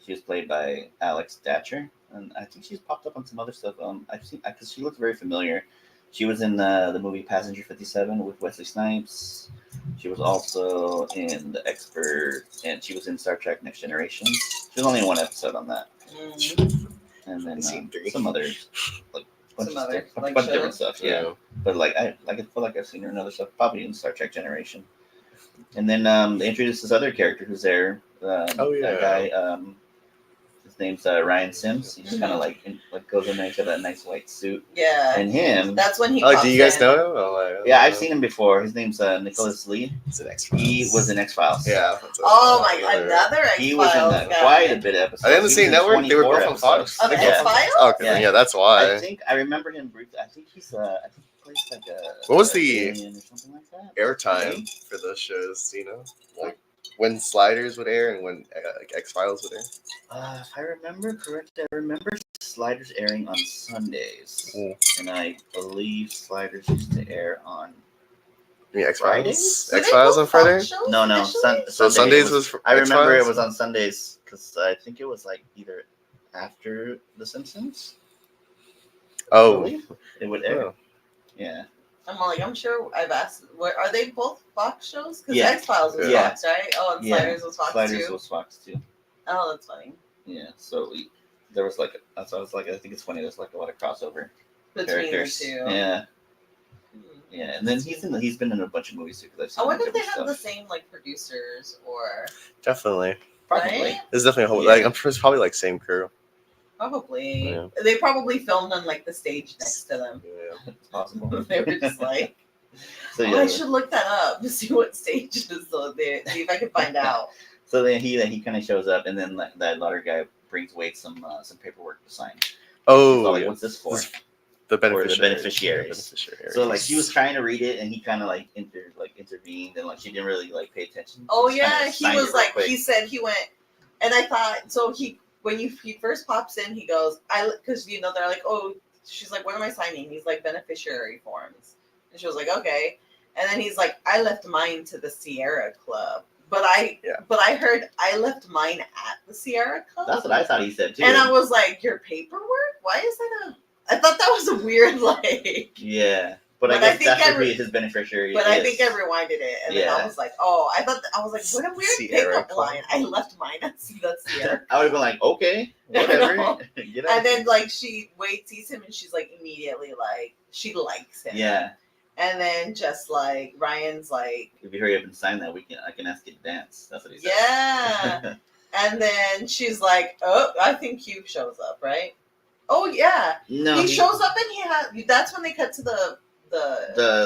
She was played by Alex Datcher, and I think she's popped up on some other stuff. I've seen because she looks very familiar. She was in the movie Passenger 57 with Wesley Snipes. She was also in The Expert, and she was in Star Trek Next Generation. She was only in one episode on that, Mm. and then I've seen three. some others, like bunch Some of other, stuff, like, bunch of different shows? stuff. Yeah. but like I feel like I've seen her in other stuff, probably in Star Trek Generation. And then they introduced this other character who's there. That guy. His name's Ryan Sims. He just kind of like goes in there to that nice white suit. Yeah. And him. That's when he. Oh, do you guys in. know him? Oh, Yeah, I've seen him before. His name's Nicholas Lee. It's an X-Files. He was in X-Files. Yeah. Oh my god, another X-Files. He was in guy. quite a bit of episodes. Are they on the same network? They were both on Fox. Oh, the Yeah. X-Files? Okay, yeah, that's why. I think I remember him briefly. I think he's I think he plays like a. What was the alien or something like that? airtime for those shows? Do you know? Like when Sliders would air and when like X-Files would air? If I remember correctly, I remember Sliders airing on Sundays, and I believe Sliders used to air on. You mean X-Files? Were they X-Files both on Friday? Fox shows No. initially? So Sundays was for I remember it X-Files? was on Sundays because I think it was like either after The Simpsons. I Oh, believe it would air. oh. Yeah. I'm sure I've asked. Are they both Fox shows? Because Yeah. X-Files was Yeah. Fox, right? Oh, and Yeah. Sliders was Fox Sliders too. was Fox too. Oh, that's funny. Yeah. So there was like that's why I was like I think it's funny. There's like a lot of crossover Between characters. the two. Yeah. Hmm. Yeah. And then he's been in a bunch of movies too. Cause I've seen I wonder him if they in have different the stuff. same like producers or Definitely. Probably. right? There's definitely a whole, Yeah. like, I'm sure it's probably like same crew. Probably. Yeah. They probably filmed on like the stage next to them. Yeah. It's possible. They were just like, So oh, I should look that up to see what stage it is. So see if I can find out. So then he kind of shows up, and then that other guy brings Wade some paperwork to sign. He's Oh, all like, yeah. what's this for? The For the beneficiaries. beneficiaries. So like she was trying to read it, and he kind of like intervened, and like she didn't really like pay attention. Oh She just yeah, kinda he signed it was real like quick. he said he went, and I thought so. He first pops in, he goes, because they're like, oh, she's like, what am I signing? He's like beneficiary forms, and she was like, okay, and then he's like, I left mine to the Sierra Club, but I heard I left mine at the Sierra Club. That's what I thought he said too. And I was like, your paperwork? Why is that I thought that was a weird like. yeah, but I But I guess think that's every- what his beneficiary. But is. I think I rewinded it, and then I Yeah. was like, "Oh, I was like, what a weird Sierra pickup Club. line." I left mine at the Sierra, I would have been like, okay, I whatever. know. Get out and of then here. like Wade sees him, and she's like immediately like she likes him. Yeah, And then just like Ryan's like, if you hurry up and sign that, I can ask you to dance. That's what he said. yeah. And then she's like, oh, I think Hugh shows up, right? Oh yeah, No, he shows up, and that's when they cut to the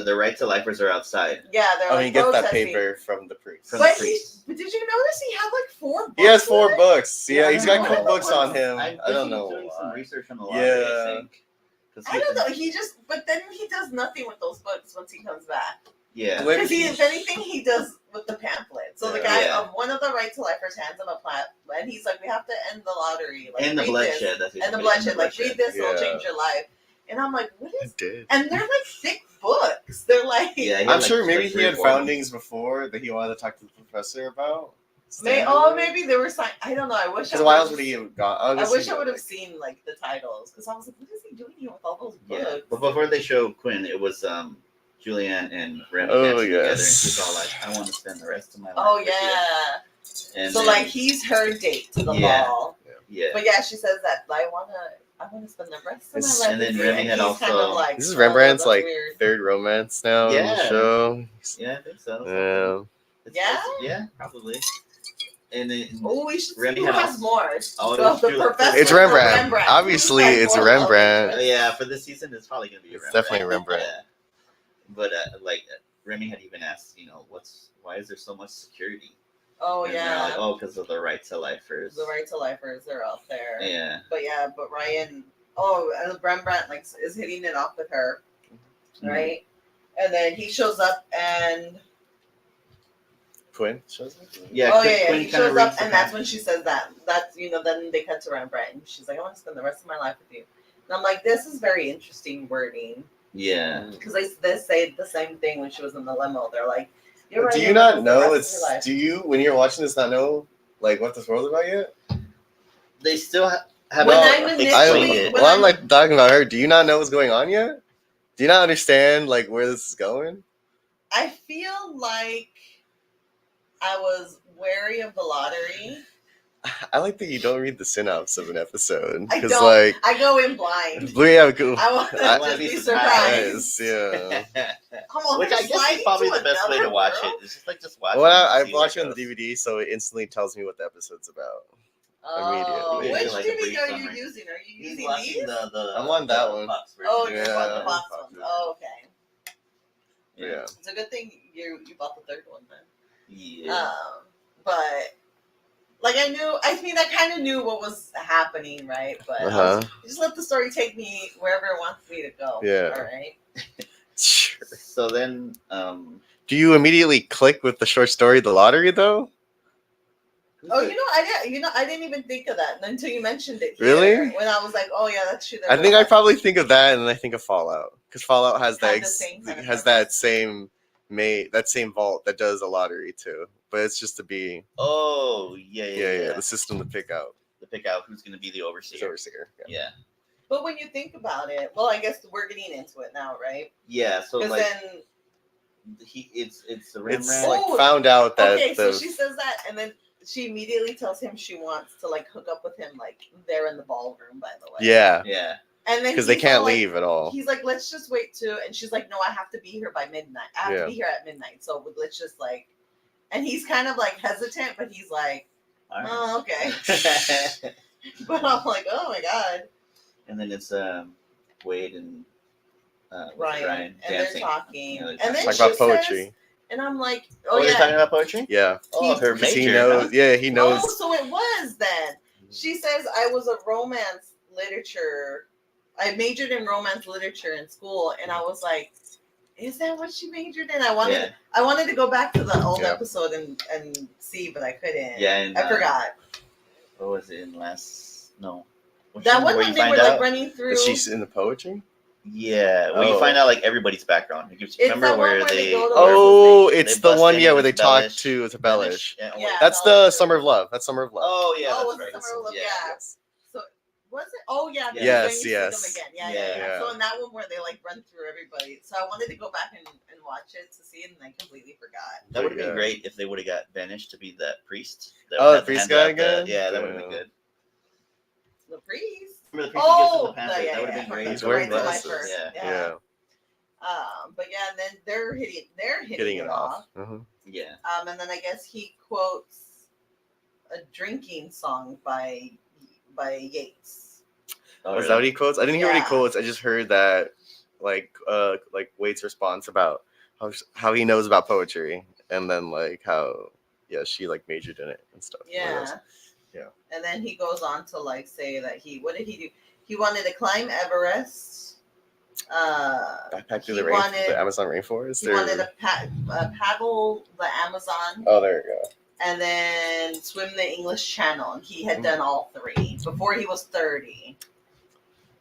the right to lifers are outside. yeah. They're Oh, like he gets that protesting. paper from the priest. From But the priest. but did you notice he had like 4 books? He has 4 with it? books. Yeah, Yeah, he's I got don't cool know. books on him. I I don't think know he's doing some why. research on the lottery. Yeah. I think. 'Cause I don't know. But then he does nothing with those books once he comes back. Yeah. Wait, Because if anything, he does with the pamphlet. So the Yeah. guy, Yeah. one of the right to lifers hands him a pamphlet, and he's like, "We have to end the lottery, like, And the read bloodshed. this. That's And the basically bloodshed, like bloodshed. read this, it'll Yeah. change your life." And I'm like, "What He is?" did. And they're like thick books. They're like, Yeah, he had I'm like sure maybe three he or had four. foundings before that he wanted to talk to the professor about. maybe they were sign. I don't know. I wish. Because why else would he have gone? I wish I would have seen like the titles because I was like, "What is he doing here with all those books?" Yeah. But before they show Quinn, it was Julianne and Remy Oh, dancing together, and yes. she's all like, "I want to spend the rest of my life." Oh with you." yeah. And So then- like he's her date to the Yeah. ball. yeah. But yeah, she says that I wanna spend the rest of my It's- life and then with you. Remy And had he's kind of also- like, This is oh, Rembrandt's that's like weird. third romance now on the Yeah. show. Yeah, I think so. Yeah. Yeah, probably. And then Oh, we should see Remy who had has also- more. Oh, Well, it's the true. professor It's or Rembrandt. Obviously, Who's got it's more love Rembrandt. interest? yeah, for this season, it's probably gonna be It's Rembrandt. definitely Rembrandt. Yeah. But Remy had even asked, why is there so much security? Oh And they're yeah, like, oh, because of the right to lifers. the right to lifers are out there. Yeah. But Ryan. Oh, and Rembrandt like is hitting it off with her, Mhm. right? And then he shows up and Quinn shows up. Yeah. oh Quinn- yeah, Quinn he kinda shows reads up the and that's paper. when she says that. That's then they cut to Rembrandt and she's like, I want to spend the rest of my life with you. And I'm like, this is very interesting wording Yeah. because they say the same thing when she was in the limo. They're like, you're Do right, you not the know? rest of your life. Do you, when you're watching this, not know like what this world's about yet? They still have When not I'm explained initially- it. when Well, I'm like talking about her. Do you not know what's going on yet? Do you not understand like where this is going? I feel like I was wary of the lottery I like that you don't read the synopsis of an episode I because, don't. like, I go in blind. yeah, cool. I want to I wanna just be be surprised. surprised. Yeah. Come on, Which I guess is probably the best way to watch it. It's just like just watch it. Well, and I see watch it where on the goes. DVD, so it instantly tells me what the episode's about. Oh, Immediately. which Like a DVD brief are you summary. using? Are you He's using watching these? the I'm on that one. Fox version. Oh, you're Yeah. on the box Fox one. version. Oh, okay. Yeah. It's a good thing you bought the third one then. Yeah. But like I kind of knew what was happening, right? But just let the story take me wherever it wants me to go. Yeah. All right. Sure. So then, Do you immediately click with the short story, The Lottery, though? Oh, I didn't even think of that until you mentioned it. Here, Really? When I was like, oh yeah, that's true. I think I probably think of that, and then I think of Fallout, because Fallout has Had the same kind of that same vault that does a lottery too, but it's just to be the system to pick out who's going to be the overseer. overseer. Yeah. But when you think about it, well, I guess we're getting into it now, right? Yeah. So Because like, then it's the Rim It's Rat. like found out that okay, so she says that, and then she immediately tells him she wants to like hook up with him, like there in the ballroom. By the way, yeah, and then because they he's can't all like- leave at all. He's like, let's just wait and she's like, no, I have to be here by midnight. I have to be here at midnight. So let's just like, and he's kind of like hesitant, but he's like, oh, okay. But I'm like, oh my god. And then it's Wade and Ryan, and dancing. they're talking, You know, and then Talk she about poetry. says, and I'm like, Oh, they're talking about poetry? Yeah. Oh, her Because major. he knows. Huh? Yeah, he knows. Oh, so it was then. She says I was a romance literature. I majored in romance literature in school, and I was like, "Is that what she majored in?" I wanted to go back to the old episode and see, but I couldn't. Yeah, and, I forgot. What was it in last? No. That one when they were like running through. That she's in the poetry. Yeah, well, you find out like everybody's background. Remember where they? It's the one where they talk to Bellish. Yeah, that's the Summer of Love. That's Summer of Love. Oh yeah, oh, that's right. Summer of Love. Yeah. Yes. So was it? Oh yeah. Yes. Yeah. So in that one where they like run through everybody. So I wanted to go back and watch it to see it, and I completely forgot. That would have been great if they would have got Banish to be that priest. The priest guy again. Yeah, that would have been good. The priest. Remember the priest who gives them the pamphlet? Yeah, that would have been great. He's wearing glasses. Yeah. But yeah, and then they're hitting it off. Yeah. And then I guess he quotes a drinking song by Yeats. Oh, is that what he quotes? I didn't hear what he quotes. I just heard that like Wade's response about how he knows about poetry, and then like how she like majored in it and stuff. Yeah. And then he goes on to like say that what did he do? He wanted to climb Everest. Backpack through the Amazon rainforest. He wanted to paddle the Amazon. Oh, there you go. And then swim the English Channel. And he had done all three before he was 30.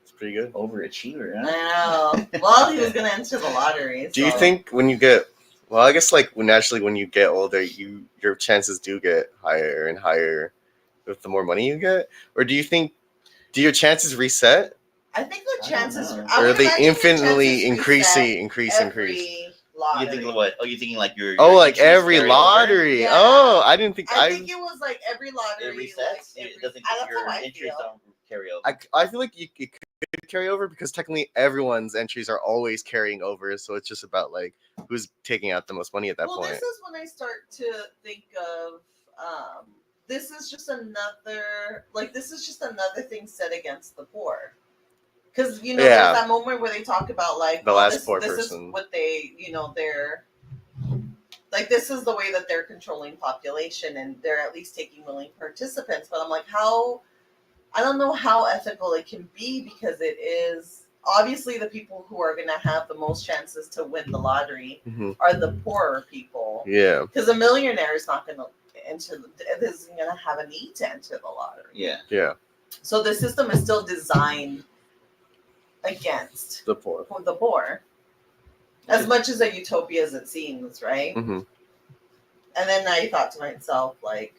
It's pretty good. Overachiever, huh? I know. Well, he was going to enter the lottery. Do you think when you get... Well, I guess like naturally when you get older, your chances do get higher and higher with the more money you get? Or do your chances reset? I think the chances... Or are they infinitely increase? Lottery. You thinking what? Oh, you thinking like your like every lottery? Yeah. Oh, I didn't think... I think it was like every lottery. It resets? It doesn't your entries don't carry over. I feel like it could carry over because technically everyone's entries are always carrying over. So it's just about like who's taking out the most money at that point. Well, this is when I start to think of... this is just another thing set against the poor. Because, there's that moment where they talk about, like, the last poor this person. Is what they, they're, like, this is the way that they're controlling population, and they're at least taking willing participants. But I'm like, I don't know how ethical it can be, because it is, obviously the people who are going to have the most chances to win the lottery are the poorer people. Yeah. Because a millionaire is not going to isn't going to have a need to enter the lottery. Yeah. Yeah. So the system is still designed against the poor. As much as a utopia as it seems, right? Mm-hmm. And then I thought to myself, like,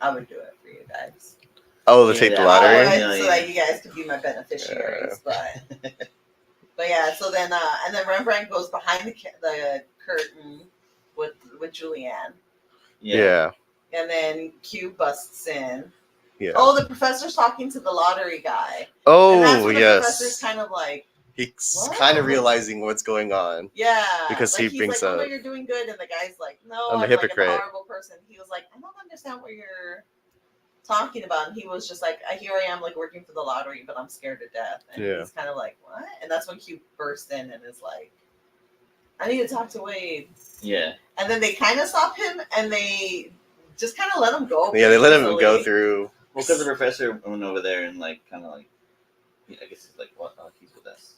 I would do it for you guys. Oh, take the lottery? So that you guys could be my beneficiaries. But yeah, so then, and then Rembrandt goes behind the curtain with Julianne. Yeah. and then Q busts in. Yeah. Oh, the professor's talking to the lottery guy. Oh, And that's when the professor's yes. kind of like, He's what? kind of realizing what's going on. yeah. Because like, he he's brings like, oh, no, up- you're doing good. And the guy's like, no, I'm a I'm hypocrite. like a horrible person. He was like, I don't understand what you're talking about. And he was just like, here I am, like, working for the lottery, but I'm scared to death. And Yeah. he's kind of like, what? And that's when Q burst in and is like, I need to talk to Wade. Yeah. And then they kind of stop him, and they just kind of let him go. Yeah, they let him easily. go through. Well, because the professor went over there and like kind of like, I guess he's like, what? Oh, he's with us.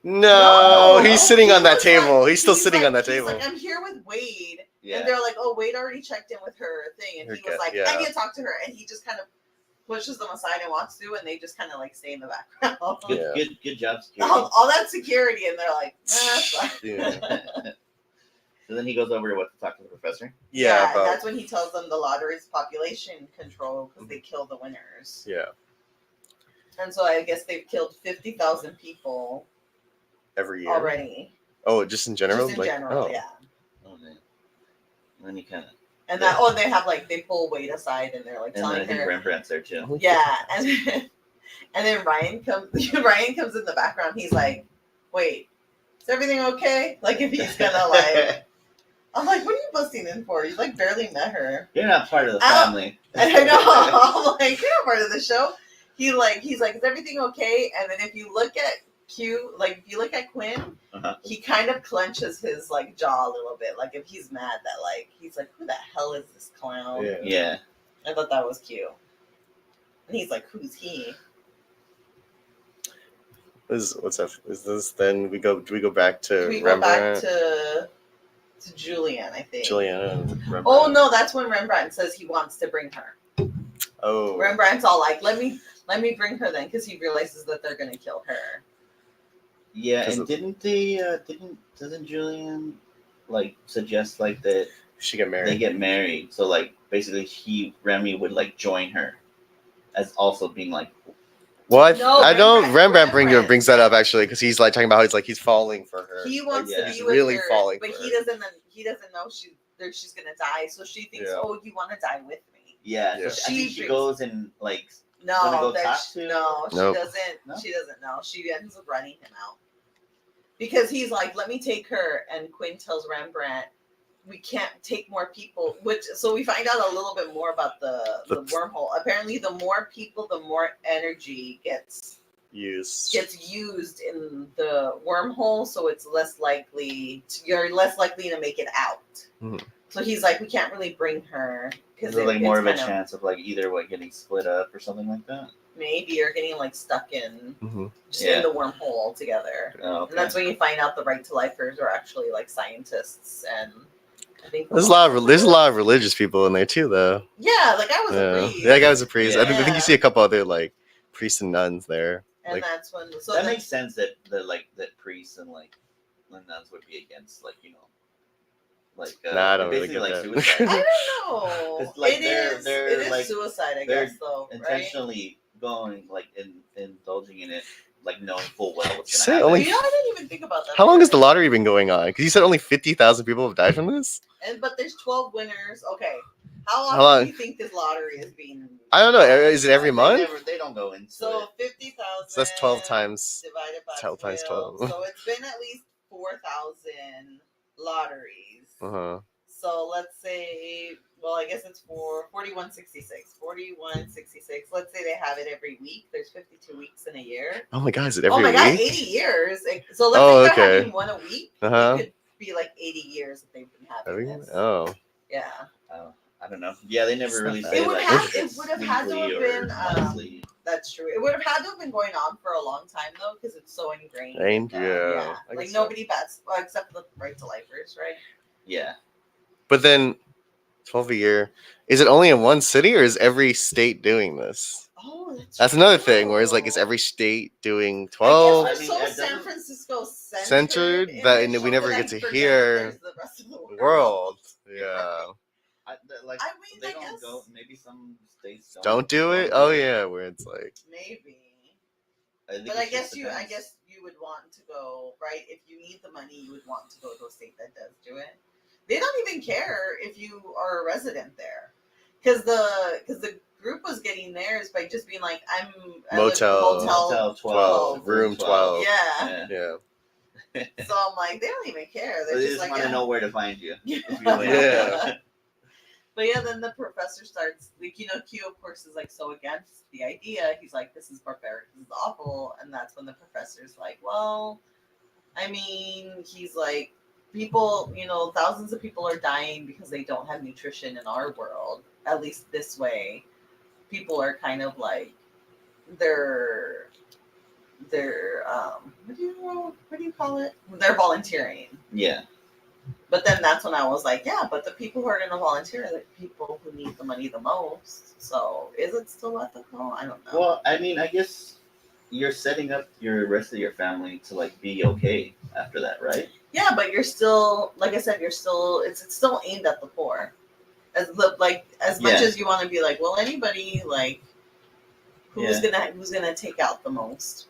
No, he's sitting he on that was table. like- he's still he's sitting like- on that he's table. like, I'm here with Wade. Yeah. And they're like, oh, Wade already checked in with her thing. And he was like, Yeah. I need to talk to her. And he just kind of pushes them aside and walks through, and they just kind of like stay in the background. Good job, security. all that security, and they're like, that's fine. Yeah. So then he goes over to talk to the professor. Yeah, and but that's when he tells them the lottery's population control because they kill the winners. yeah, And so I guess they've killed 50,000 people every year already. Oh, just in general. Just in general, oh. yeah. Oh man. And then he kind of. And that, oh, they have like, they pull Wade aside and they're like And then I telling think her. Rembrandt's there too. Yeah, and then Ryan comes. Ryan comes in the background. He's like, "Wait, is everything okay?" Like if he's gonna like, I'm like, "What are you busting in for? You like barely met her." You're not part of the family. And I know. I'm like, "You're not part of the show." He's like, "Is everything okay?" And then if you look at Q, like if you look at Quinn, he kind of clenches his like jaw a little bit, like if he's mad that like he's like, "Who the hell is this clown?" Yeah. I thought that was cute. And he's like, "Who's he?" What's up? Is this then we go? Do we go back to We go back Rembrandt? to Julian, I think. Juliana and Rembrandt? Oh no, that's when Rembrandt says he wants to bring her. Oh. Rembrandt's all like, "Let me bring her then," because he realizes that they're gonna kill her. Yeah, and of- doesn't Julian like suggest like that She get married. they get married? So like basically Remy would like join her as also being like Well, I don't. Rembrandt brings that up actually because he's like talking about how he's falling for her. He wants yeah. to be He's with really her, falling but for he her. doesn't know she's gonna die. So she thinks, Yeah. "Oh, you want to die with me?" yeah. Yeah. So I think she She- goes and like Gonna No, go that talk she, to- no, she Nope. doesn't. No? She doesn't know. She ends up running him out because he's like, "Let me take her," and Quinn tells Rembrandt, "We can't take more people." So we find out a little bit more about the wormhole. Apparently, the more people, the more energy gets used. used in the wormhole, so it's less likely you're less likely to make it out. Mhm. So he's like, "We can't really bring her is because there like more of a kind chance of like either like getting split up or something like that? maybe you're getting like stuck in just Yeah. in the wormhole altogether." Oh, okay. And that's when you find out the right to lifers are actually like scientists, and I think There's a lot of religious people in there too, though. yeah, like I was a Yeah, priest. that guy was a priest. I think Yeah. you see a couple other like priests and nuns there. And Like, that's when so that then, makes sense that that priests and like the nuns would be against like Nah, I don't really basically get like that. suicide. I don't know. It's like it they're is like- suicide, I they're guess, though, right? intentionally going like indulging in it, like knowing full well what's Say gonna only- happen. You know, I didn't even think about that. how long has the theory. lottery been going on? Because you said only 50,000 people have died from this. But there's 12 winners. Okay, how often How long? do you think this lottery is being? I don't know. Is it every month? They don't go into So it. 50,000. So that's 12 times. divided by 12 times 12. 12. So it's been at least 4,000 lotteries. Uh-huh. So let's say, well, I guess it's for 4166. 4166. Let's say they have it every week. There's 52 weeks in a year. Oh my God, is it every oh my God, week? 80 years. So let's Oh, say they're okay. having one a week. Uh-huh. It could be like 80 years that they've been having Every- this. Oh. Yeah. I don't know. Yeah, they never It's really not say bad. like It would have had to weekly have or been, monthly. That's true. It would have had to have been going on for a long time though, because it's so ingrained. Yeah. I Like guess so. nobody bets, well, except the right to lifers, right? Yeah. But then 12 a year. Is it only in one city or is every state doing this? Oh, That's another thing where it's like, is every state doing I 12? guess I mean, we're so it San doesn't- Francisco Centered in that this and we show never that get I to forget hear that there's the rest of the World. Yeah. Like I mean, they I don't guess- go. Maybe some states Don't do it? Oh, yeah. Where it's like, Maybe. think But it I just guess depends. you would want to go, right? If you need the money, you would want to go to a state that does do it. They don't even care if you are a resident there. because the group was getting theirs by just being like, I live Motel Motel 12, room 12. Yeah. Yeah. So I'm like, they don't even care. They're They just just like, want to yeah. know where to find you. Yeah. Yeah. But yeah, then the professor starts, like, Q, of course, is like so against the idea. He's like, this is barbaric, this is awful. And that's when the professor's like, well, I mean, he's like, people, thousands of people are dying because they don't have nutrition in our world, at least this way. People are kind of like, they're what do you call it? They're volunteering. Yeah. But then that's when I was like, yeah, but the people who are going to volunteer are the people who need the money the most. So is it still ethical? I don't know. Well, I mean, I guess you're setting up your rest of your family to like be okay after that, right? Yeah, but you're still, like I said, it's still aimed at the poor. As much as you want to be like, well, anybody like who's gonna take out the most,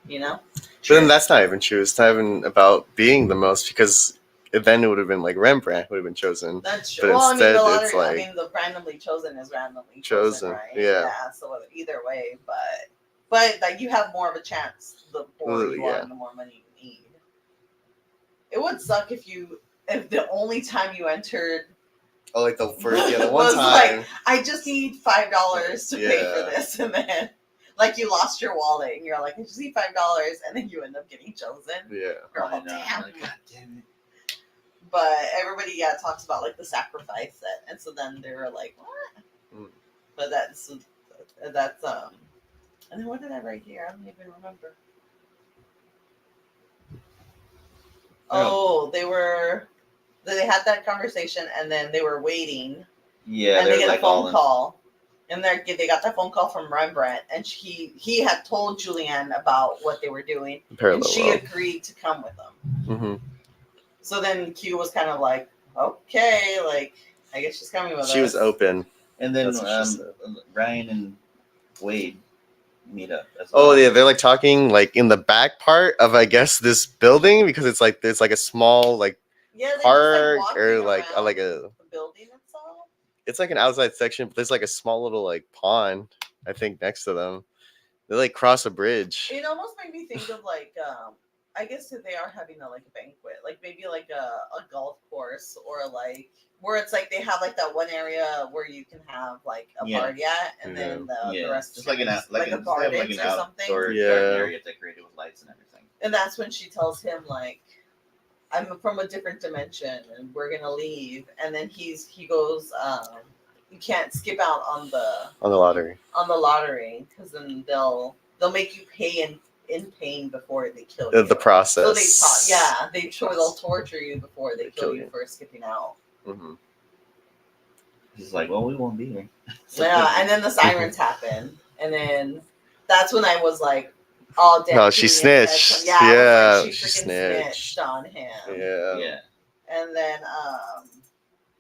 But then that's not even true. It's not even about being the most, because then it would have been like Rembrandt would have been chosen. That's true. But Well, instead, the lottery, it's like the randomly chosen is randomly chosen, right? yeah. So either way, but like you have more of a chance the poorer you are and the more money you need. It would suck if the only time you entered. Oh, like the first, the one was time. Like, I just need $5 to pay for this, and then like you lost your wallet, and you're like, I just need $5, and then you end up getting chosen. Yeah. You're I all, know. damn. Like, God damn it. But everybody, talks about like the sacrifice set, and so then they were like, what? But that's and then what did I write here? I don't even remember. Oh, they had that conversation, and then they were waiting. Yeah, and they get like a phone call, and they got that phone call from Rembrandt, and he had told Julianne about what they were doing, and she agreed to come with them. Mm-hmm. So then Q was kind of like, okay, like I guess she's coming with us. She was open. And then Ryan and Wade meet up as well. Oh yeah, they're like talking like in the back part of, I guess, this building, because it's like there's like a small like park or like a the building itself. It's like an outside section, but there's like a small little like pond, I think, next to them. They like cross a bridge. It almost made me think of like I guess they are having a banquet, like maybe like a golf course, or like where it's like they have like that one area where you can have like a party at, and then the rest just of like a garden like an or something. Garden area decorated with lights and everything. And that's when she tells him like, I'm from a different dimension and we're gonna leave. And then he goes, you can't skip out on the lottery because then they'll make you pay in pain before they kill you. The process. So they'll torture you before they kill you for skipping out. Mm-hmm. He's like, well, we won't be here. Yeah, and then the sirens happen, and then that's when I was like, oh damn. No, she snitched. Yeah, she snitched on him. Yeah. And then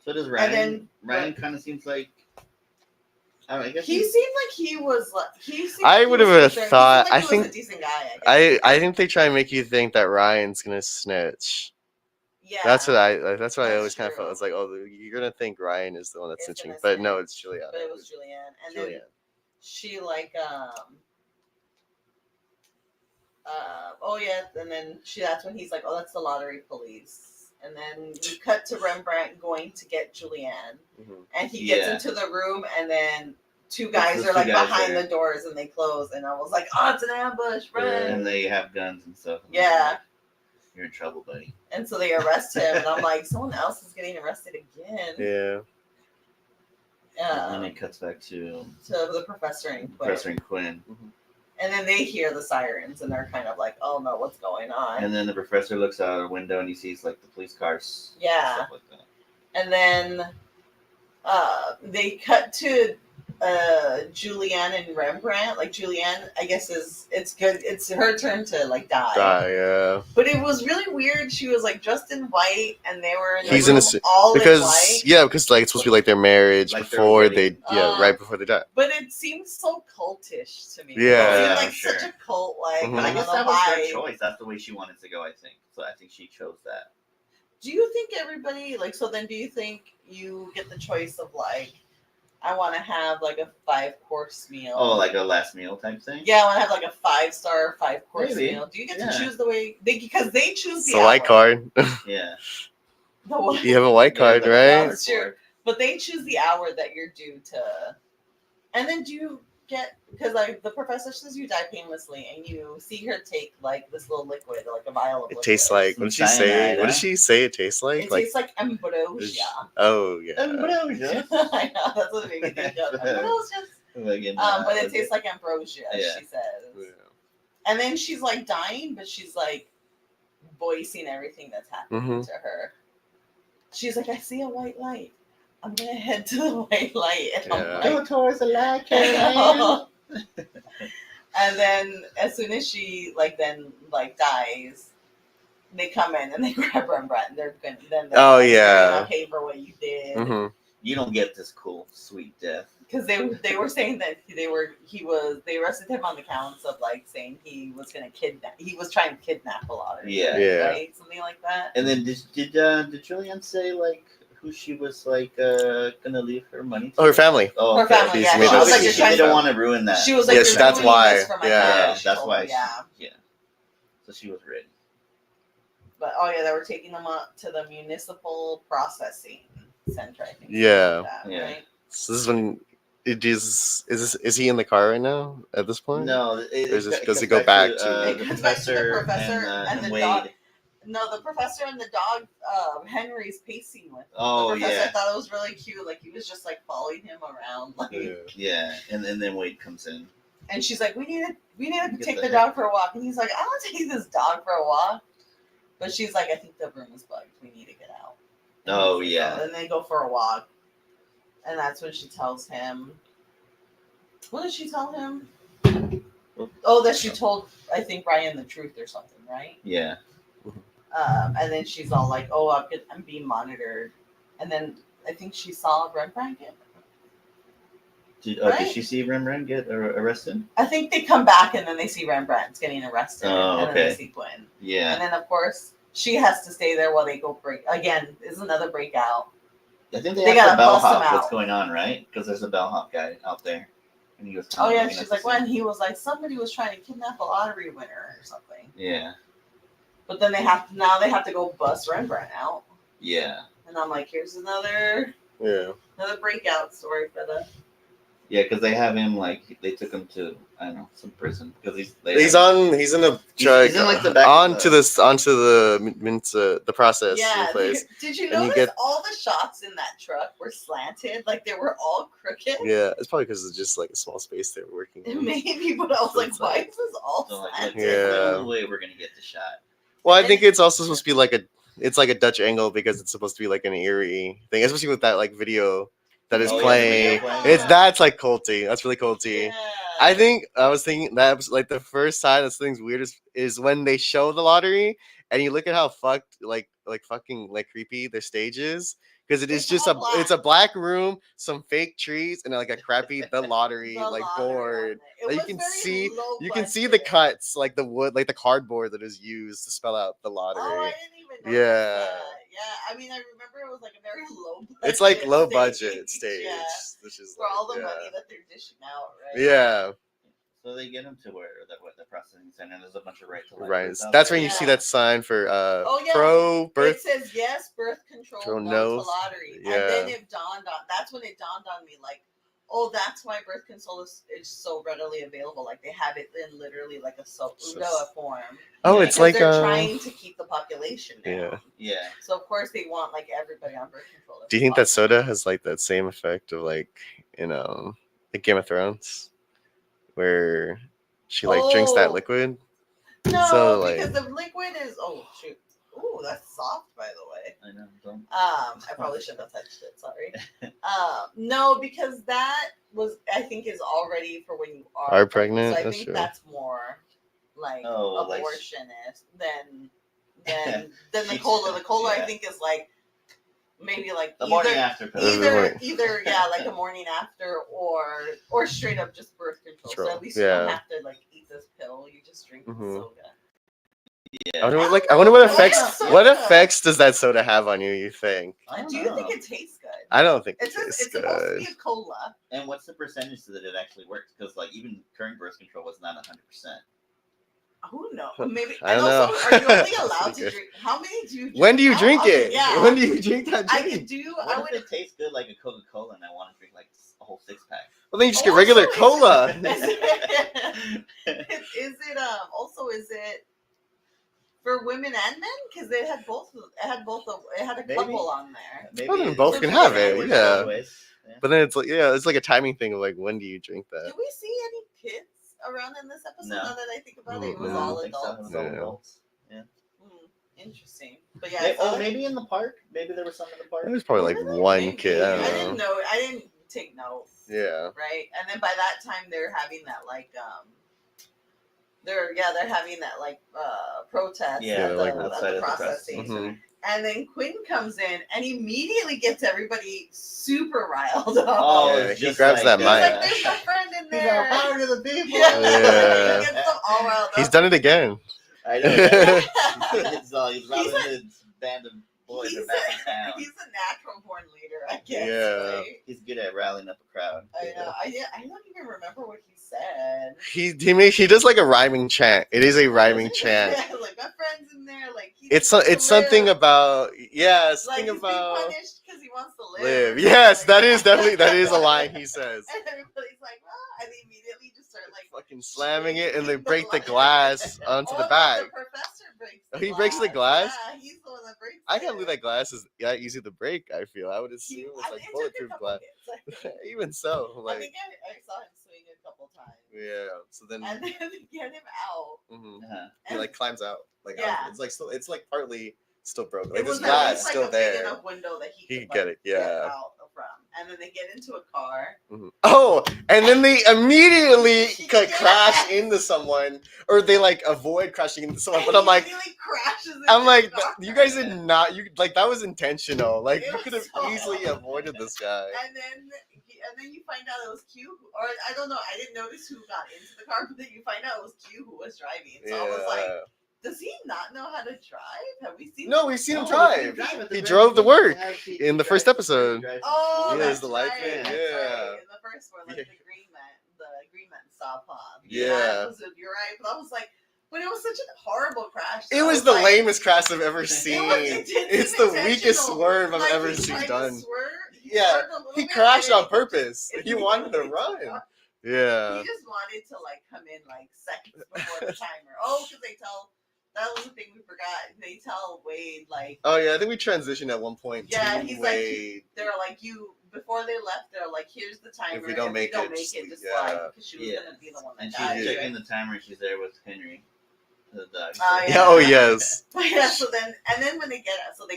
so does Ryan. Ryan kind of seems like, I guess he seemed like he was like I would have thought. I think he was a decent guy. I think they try and make you think that Ryan's gonna snitch. Yeah, that's what I always kind of felt. It's like, oh, you're gonna think Ryan is the one that's snitching, but no, it's Julianne. But it was Julianne, and then she like and then that's when he's like, oh, that's the lottery police. And then you cut to Rembrandt going to get Julianne, and he gets into the room, and then two guys are like behind the doors, and they close, and I was like, oh, it's an ambush, run! And they have guns and stuff. And you're in trouble, buddy. And so they arrest him, and I'm like, someone else is getting arrested again. Yeah. And then it cuts back to the professor and Quinn. Mm-hmm. And then they hear the sirens, and they're kind of like, oh no, what's going on? And then the professor looks out a window, and he sees like the police cars. Yeah. And stuff like that. And then they cut to Julianne and Rembrandt. Like Julianne, I guess it's good. It's her turn to like die. Yeah. But it was really weird. She was like dressed in white, and they were in the He's room all because in white. Yeah, because like it's supposed to be like their marriage like before they right before they die. But it seems so cultish to me. Yeah, it seemed like such a cult. Like I guess that was her choice. That's the way she wanted to go. I think so. I think she chose that. Do you think everybody like? So then, do you think you get the choice of like? I want to have like a 5-course meal. Oh, like a last meal type thing. Yeah, I want to have like a 5-star 5-course Maybe. meal. Do you get Yeah. to choose the way because they choose It's the a white hour. card. Yeah. The what? You have a white card, There's like a right? That's true. But they choose the hour that you're due to. And then do you get, because like the professor says you die painlessly, and you see her take like this little liquid, like a vial of It liquid. tastes like. What did she say? Cyanide, What did huh? she say? It tastes like. It tastes like ambrosia. Oh yeah. Ambrosia. I know, that's what it made me think of. Ambrosia. Like in, But it was tastes like ambrosia, Yeah. she says. Yeah. And then she's like dying, but she's like voicing everything that's happening Mhm. to her. She's like, I see a white light. I'm gonna head to the white light. And I'm Yeah. like, Go towards the light, I know. Carolyn. And then as soon as she dies, they come in and they grab Rembrandt. And they're gonna Oh, like, yeah. you're gonna pay for what you did. hmm You don't get this cool, sweet death. Because they were saying that they arrested him on the counts of like saying he was trying to kidnap a lot of Yeah. Yeah. right, something like that. And then did Julianne say like who she was like gonna leave her money to? Oh, her family. Oh, Her okay. family, yeah. She She was like, she you're trying didn't to- want to ruin that. She was like, Yes, "You're that's doing why. this for my Yeah. family." Yeah, She that's told why. me, yeah. Yeah. So she was ready. But they were taking them up to the municipal processing center, I think. Yeah. something like that, Yeah. Right? So this is when it is he in the car right now at this point? No, Or is this- does comes it go back to- the It comes back to the professor and the Wade? dog. No, the professor and the dog. Henry's pacing with him. Oh, The professor, yeah. I thought it was really cute. Like he was just like following him around, like. Yeah. Yeah, and then Wade comes in. And she's like, we need to Get take the the heck- dog for a walk. And he's like, I want to take this dog for a walk. But she's like, I think the room is bugged. We need to get out. And Oh, he's like, yeah. oh. And they go for a walk. And that's when she tells him. What did she tell him? Oh, that she told, I think, Ryan the truth or something, right? Yeah. And then she's all like, oh, I'm being monitored. And then I think she saw Rembrandt get. Did Right? she see Rembrandt get arrested? I think they come back and then they see Rembrandt's getting arrested. Oh, and then okay. they see Gwen. Yeah. And then, of course, she has to stay there while they go break. Again, is another breakout. I think They they gotta have to bust bellhop him what's out. going on, right? Because there's a bellhop guy out there. And he was Oh, yeah. looking at She's the like, scene. when he was like, somebody was trying to kidnap a lottery winner or something. Yeah. But then they have to go bust Rembrandt out. Yeah. And I'm like, here's another Yeah. breakout story for the. Yeah, because they have him like they took him to I don't know some prison because he's He's in a truck he's in, like, the back of onto the process Yeah. place. Did you And you notice get- all the shots in that truck were slanted? Like they were all crooked? Yeah, it's probably because it's just like a small space they were working in. Maybe, but I was So like, it's why like- is this all so like slanted? Yeah. the only way we're gonna get the shot. Well, I think it's also supposed to be like a Dutch angle because it's supposed to be like an eerie thing, especially with that like video that is Oh, yeah, playing. the video playing. That's like culty. That's really culty. Yeah. I think I was thinking that was like the first time that something's weird is when they show the lottery and you look at how fucked fucking creepy their stage is because it is It's just all black. it's a black room, some fake trees, and like a crappy the lottery The like lottery board. on it. It That you was can very see- low You can see the budget. cuts like the wood, like the cardboard that is used to spell out the lottery. Oh, I didn't even know. Yeah. Yeah, I mean, I remember it was like a very low budget. It's like low budget stage, Yeah. which is For like, all the yeah. money that they're dishing out, right? Yeah, So they get him to where the processing center. And there's a bunch of right to life. right. groups out That's there. when you see Yeah. that sign for Oh, yeah. pro birth. It says yes, birth control, Control, no no. to lottery. Yeah. And then that's when it dawned on me, like, oh, that's why birth control is so readily available. Like they have it in literally like a soda form. Oh, Yeah. it's Because like they're trying to keep the population down. yeah. Yeah. So of course they want like everybody on birth control. Do you think that soda has like that same effect of like like Game of Thrones, where she like drinks that Oh. liquid? No, So, like- because the liquid is shoot. Ooh, that's soft by the way. I know. Don't. I probably shouldn't have touched it, sorry. No, because that I think is already for when you Are pregnant? So I That's think true. that's more like Oh, like- abortionist than the cola. The cola I Yeah. think is like maybe like The morning after pill. either yeah, like a morning after or straight up just birth control. So at least you Yeah. don't have to like eat this pill. You just drink the Mhm. soda. Yeah. I wonder what Yeah. effects Yeah. what effects does that soda have on you? You think? I don't Do you know. think it tastes good? I don't think It's it tastes it's supposed to good. be a cola. And what's the percentage so that it actually works? Because like even current birth control was not 100%. Who knows? Maybe. I And don't also, know. are you only It's allowed pretty to good. drink? How many do you drink? When do you drink Okay, it? yeah. When do you drink that I drink? could do. What I if would. it tastes good like a Coca-Cola and I want to drink like a whole 6-pack? Well, then you just get Also, regular is it- cola. Is it also is it for women and men? Because it had both. It had a Maybe. couple on there. Maybe Well, then both can have it, works yeah. both ways. Yeah. But then it's like, yeah, it's like a timing thing of like, when do you drink that? Did we see any kids around in this episode? No. Now that I think about it, it was Mm-mm. I all don't think so. It adults. was all Yeah. adults. Interesting. But yeah, I saw that- Maybe in the park. Maybe there was some in the park. There's probably like Really? one Maybe. kid. I I don't didn't know. know. I didn't take notes. Yeah. Right, and then by that time they're having that they're having that protest Yeah, at like the, outside at the of the processing. processing center. And then Quinn comes in and immediately gets everybody super riled up. Oh, Yeah, it's he just grabs that He's mic. like, "There's my friend in He's there." all power to the people. Yeah. He gets them all riled up. He's done it again. I know. Right? He's He's routing a- his band of boys He's back in town. He's a natural born leader, I guess. Yeah. Right? He's good at rallying up a crowd. I know. I don't even remember what he said. He does like a rhyming chant. It is a rhyming chant. Yeah, like my friend's in there. Like he's It's supposed to it's something live. about Like something he's being about punished because he wants to live. live. Yes, Like, that is a line he says. And everybody's like, and they immediately just start like Fucking slamming it, and they break the glass onto the no, back. The professor breaks. Oh, he breaks the glass? Yeah, he's the one that breaks. I can't it. believe that glass is that easy to break. I feel I would assume it's I like think it took a bulletproof couple glass. hits. I Even so, I like think I saw him swing a couple times. yeah. So then And then they get him out. mhm, Uh-huh. he like climbs out. Like Yeah. it's like partly still broken. Like It this was glass at least, still like a big there. enough window that he He could could get like, it, yeah. out from. And then they get into a car. Mhm. Oh, and then they immediately Yes. crash into someone, or they like avoid crashing into someone. But I'm like, he immediately crashes into I'm like, the car. you guys did not. You like that was intentional. Like It you was could have so easily awesome. avoided this guy. And then you find out it was Q, or I don't know. I didn't notice who got into the car, but then you find out it was Q who was driving. So I was like, does he not know how to drive? Have we seen? No, we've seen him No, drive. at the He very drove to beginning. work He in the first drives- episode. he drives to Oh, school. Yeah, that's it's the light right. man, That's yeah. right. In the first one, like Yeah. the green man saw Pom. Yeah. You're right. But I was like, but it was such a horrible crash. It I was the like, lamest crash I've ever seen. it didn't It's seem the weakest intentional. swerve I've Like, ever he seen tried to done. swerve, Yeah, swerved a little He bit, crashed and on then purpose. it He wanted to run. Yeah. He just wanted to like come in like seconds before the timer. Oh, because that was the thing we forgot. They tell Wade like Oh yeah, I think we transitioned at one point. Yeah, to he's like, Wade. they're like before they left. They're like, here's the timer. If we don't make it, just just slide yeah. because she was Yeah. gonna be the one that And died. she's Yeah. checking the timer and she's there with Henry. The dog. Oh, Yeah. Oh yes. But yeah, so then when they get out of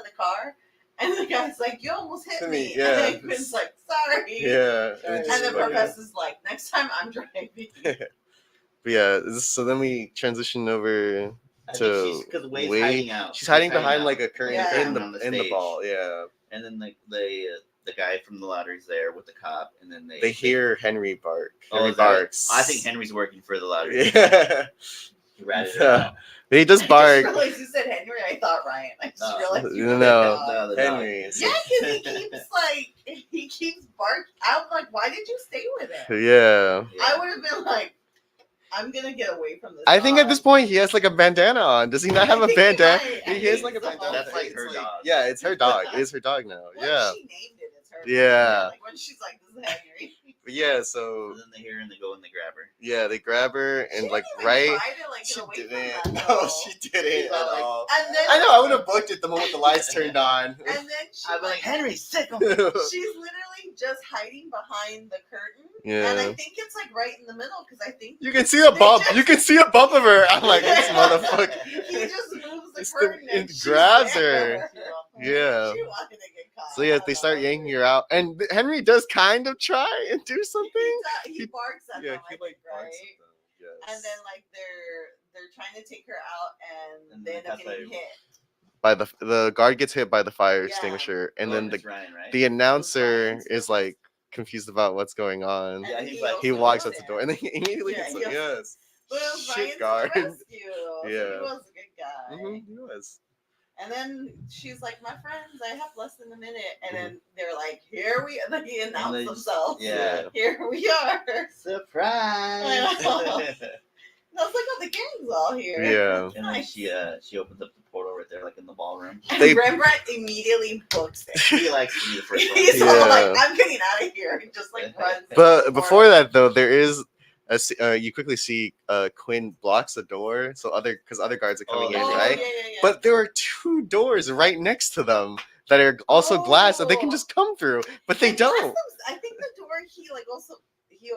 the car, and the guy's like, "You almost hit me." Yeah. And then Quinn's like, "Sorry." Yeah. And it And just the fucking- professor's like, "Next time I'm driving." But yeah, so then we transition over. I to think she's because Wade's Wade. hiding out. She's hiding behind out. like a curtain Yeah. in On the stage. ball. Yeah. And then the guy from the lottery's there with the cop, and then They hear Henry bark. Oh, Henry is that- barks. I think Henry's working for the lottery. Yeah. He ratted it out. He does I bark. just realized you said Henry. I thought Ryan. I just No. realized you No, said no. dog. No, the dog. Henry. Yeah, because he keeps barking. I was like, why did you stay with him? Yeah. I would have been like, I'm gonna get away from this. I think at dog. this point he has like a bandana on. Does he not have I a think he bandana? might. I He has think like a so. bandana. That's like It's her dog. Yeah, it's her dog. It is her dog now. When Yeah. she named it, it's her. Yeah. Like when she's like, this is Henry. But yeah, So so then they hear her and they go and they grab her. yeah, they grab her She and didn't like even right. try to, like, get She away from didn't. that, No, though. she didn't She's at like- all. And then I know. I would have booked it the moment the lights turned on. And then she I'd be like, Henry, sick him. she's literally just hiding behind the curtain. And I Yeah. think it's like right in the middle because I think You can see a bump. You can see a bump of her. I'm like, this motherfucker. he just moves the It's the- curtain it and she's grabs there. her. Yeah. She wanted to get caught. So yeah, they start yanking her out, and Henry does kind of try and do something. He barks at them, I think, right? barks at them. Yes. And then like they're trying to take her out, and And they then end up that's getting why- hit. by the guard gets hit by the fire Yeah. extinguisher, and Oh, then it's Ryan, right? the announcer Ryan's is like confused about what's going on. Yeah, And he's like- He also walks goes out the in. door, and then he immediately Yeah, hits he him. also- Yes. But it was Shit Ryan's guard. rescue. So Yeah. he was a good guy. He was. And then she's like, "My friends, I have less than a minute." And then they're like, "Here we," and then he announced themselves. Yeah. Here we are. Surprise! And I was like, "Oh, the gang's all here." Yeah. That's And then nice. she opens up the portal right there, like in the ballroom. And They- Rembrandt immediately books it. He likes to be the first one. He's Yeah. all like, "I'm getting out of here," and just like runs. But before that, though, there is you quickly see Quinn blocks the door, so because other guards are coming in, Oh, right? yeah. But there are 2 doors right next to them that are also glass that they can Oh. just come through, but they And last don't. time, I think the door he also He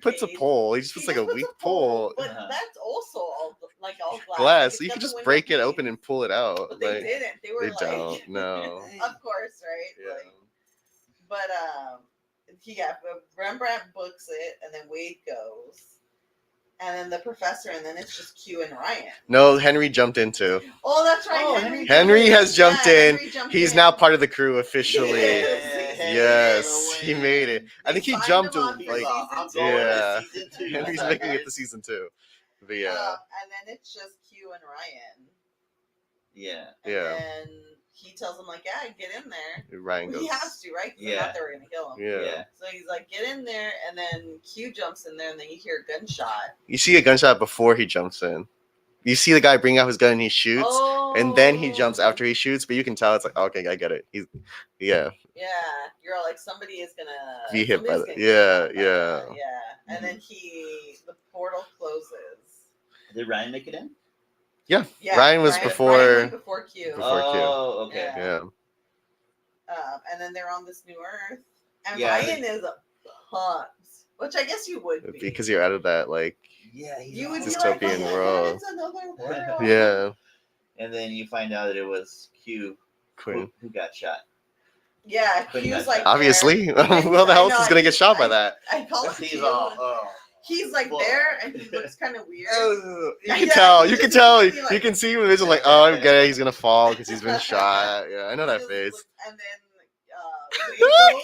puts a barricades. pole. He just He puts like just a puts weak a pole, pole, but Uh-huh. that's also all glass. glass. Like, You it's can got the just window break it pane. open and pull it out. But they Like, didn't. They were they like, don't. No. of course, right? Yeah. Like, but Rembrandt books it, and then Wade goes, and then the professor, and then it's just Q and Ryan. No, Henry jumped in too. Oh, that's right. Oh, Henry has jumped in. Henry jumped He's in. now part of the crew officially. Yeah. Yes, he made it. I think he signed jumped him on to for like. I'm season going Yeah. to season 2. Henry's making it to season 2. But yeah. And then it's just Q and Ryan. Yeah. And Yeah. then he tells him, like, yeah, get in there. Ryan Well, goes. he has to, right? 'Cause Yeah. they thought they were going to kill him. Yeah. So he's like, get in there. And then Q jumps in there, and then you hear a gunshot. You see a gunshot before he jumps in. You see the guy bring out his gun and he shoots, Oh. and then he jumps after he shoots. But you can tell it's like, okay, I get it. He's, yeah, Yeah. You're all like, somebody is going to be hit by somebody's that. gonna get Yeah, shot by yeah. that. Yeah. And then the portal closes. Did Ryan make it in? Yeah. Yeah. Ryan was before- Ryan went before Q. Before Q. Oh, okay. Yeah. Yeah. And then they're on this new Earth. And Yeah, Ryan is pumped, which I guess you would be. Because you're out of that, like, Yeah, he's you would be awesome. like, oh dystopian my God, world. it's another world. yeah, And then you find out that it was Q Quinn. who got shot. Yeah, Couldn't Q's have like done. Obviously, there. who the hell is gonna get shot by I- that? I call him He's Q. all, oh. He's like Well- there, and he looks kind of weird. You Yeah, can tell. he You can just tell. looks like- You can see him vision like, oh, I get it. He's gonna fall because he's been shot. Yeah, I know He that just face. looks- and then Oh my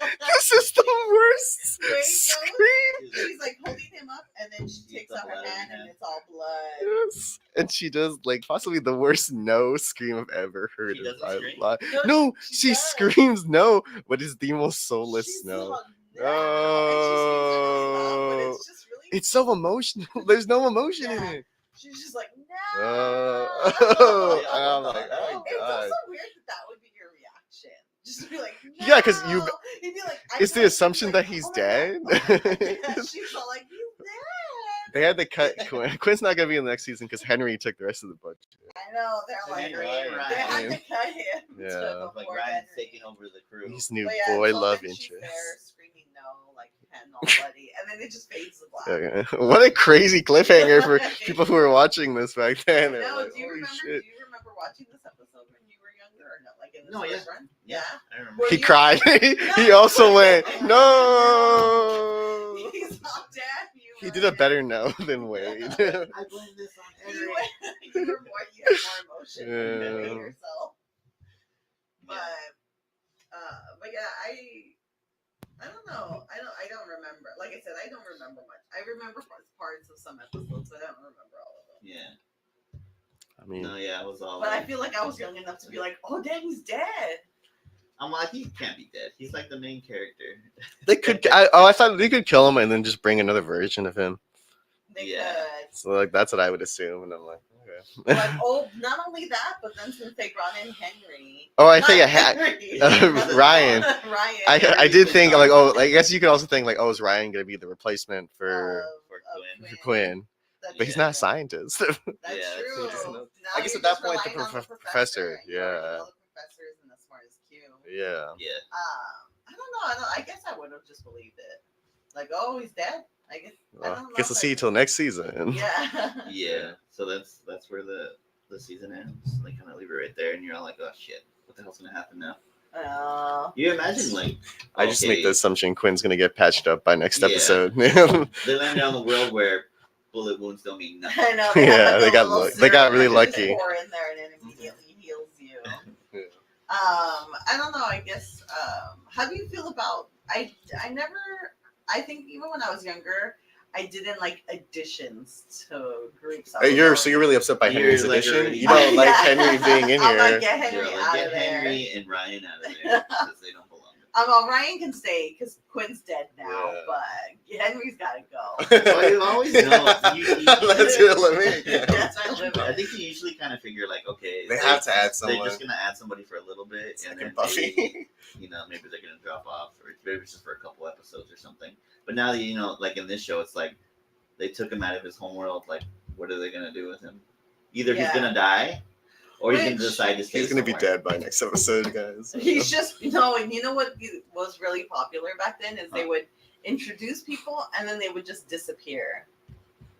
God, this is the worst Wade goes- scream. she's like holding him up, and then she takes the out her blood in hand, her and hand. it's all blood. Yes. And she does like possibly the worst no scream I've ever heard She in doesn't my scream? life. No, No, she she does. screams no, but it's the most soulless She's no. all, no. And she screams it really loud, but it's just really. It's so emotional. There's no emotion in Yeah. it. She's just like, no. Oh, Yeah, I'm what the like, hell? oh It's God. also weird that would be your reaction. Just to be like, no. Yeah, 'cause you- He'd be like, It's the I'd be assumption like, that he's oh my God, dead. oh my God. Yeah, she's all like, he's dead. They had to cut Quinn. Quinn's not gonna be in the next season because Henry took the rest of the budget. I know. They're like, Henry, they had to cut him. Yeah. To Like before Ryan's Henry. taking over the crew. His new But yeah, boy so love then she's interest. there screaming no, like pen all bloody, and then it just fades to black. Okay. What a crazy cliffhanger for people who were watching this back then. They're No, like, do you "Holy remember? shit." Do you remember watching this episode when you were younger, or no? Like in the No, first yeah. run? Yeah. Yeah. I remember. Well, He you- cried. he No. also went, no. He's all dead. He did a better no than Wade. I blame this on Henry. You had more emotion than Yeah. yourself. But yeah, I don't know. I don't remember. Like I said, I don't remember much. I remember parts of some episodes, but I don't remember all of them. Yeah. I mean, No, yeah, I was all. But I feel like I was young enough to be like, oh dang, he's dead. I'm like, he can't be dead. He's like the main character. they could. I thought they could kill him and then just bring another version of him. They Yeah. could. So like that's what I would assume, and I'm like, okay. But not only that, but then since they brought in Henry. Oh, I think Not I had Henry, Ryan. Ryan. I did think like, oh, I guess you could also think like, oh, is Ryan gonna be the replacement for For Quinn? That's But he's true. not a scientist. That's Yeah, that's true. true. Now I guess you're at that just point, the relying on professor, and you already yeah. know the professor isn't as smart as Q. yeah. Yeah. I don't know. I guess I would have just believed it. Like, oh, he's dead. I guess. I Well, don't know guess if we'll I- see you till next season. Yeah. Yeah. So that's where the season ends. They kind of leave it right there, and you're all like, oh shit, what the hell's gonna happen now? You imagine like I just make okay, the assumption Quinn's gonna get patched up by next Yeah. episode. they landed on the world where bullet wounds don't mean nothing. I know. Yeah, have they like a got little luck- they got syrup really that you just lucky. Pour in there and it immediately heals you. Yeah. I don't know. I guess. How do you feel about? I think even when I was younger, I didn't like additions to groups. So you're really upset by You're, Henry's like, addition? already- You don't like Yeah. Henry being in I'm like, here. get Henry You're like, out get of there. Henry and Ryan out of there because they don't belong. Well, Ryan can stay because Quinn's dead now, Yeah. but Henry's got to go. Well, you always know. That's your limit. Yeah. That's my limit. I think you usually kind of figure like, okay, They have to add someone. They're just gonna add somebody for a little bit, It's and like then in Buffy. maybe, maybe they're gonna drop off, or maybe it's just for a couple episodes or something. But now that like in this show, it's like they took him out of his homeworld. Like, what are they gonna do with him? Either he's gonna die, or he's gonna decide to stay. He's gonna be somewhere. dead by next episode, guys. He's just no, and you know what was really popular back then is they would introduce people and then they would just disappear.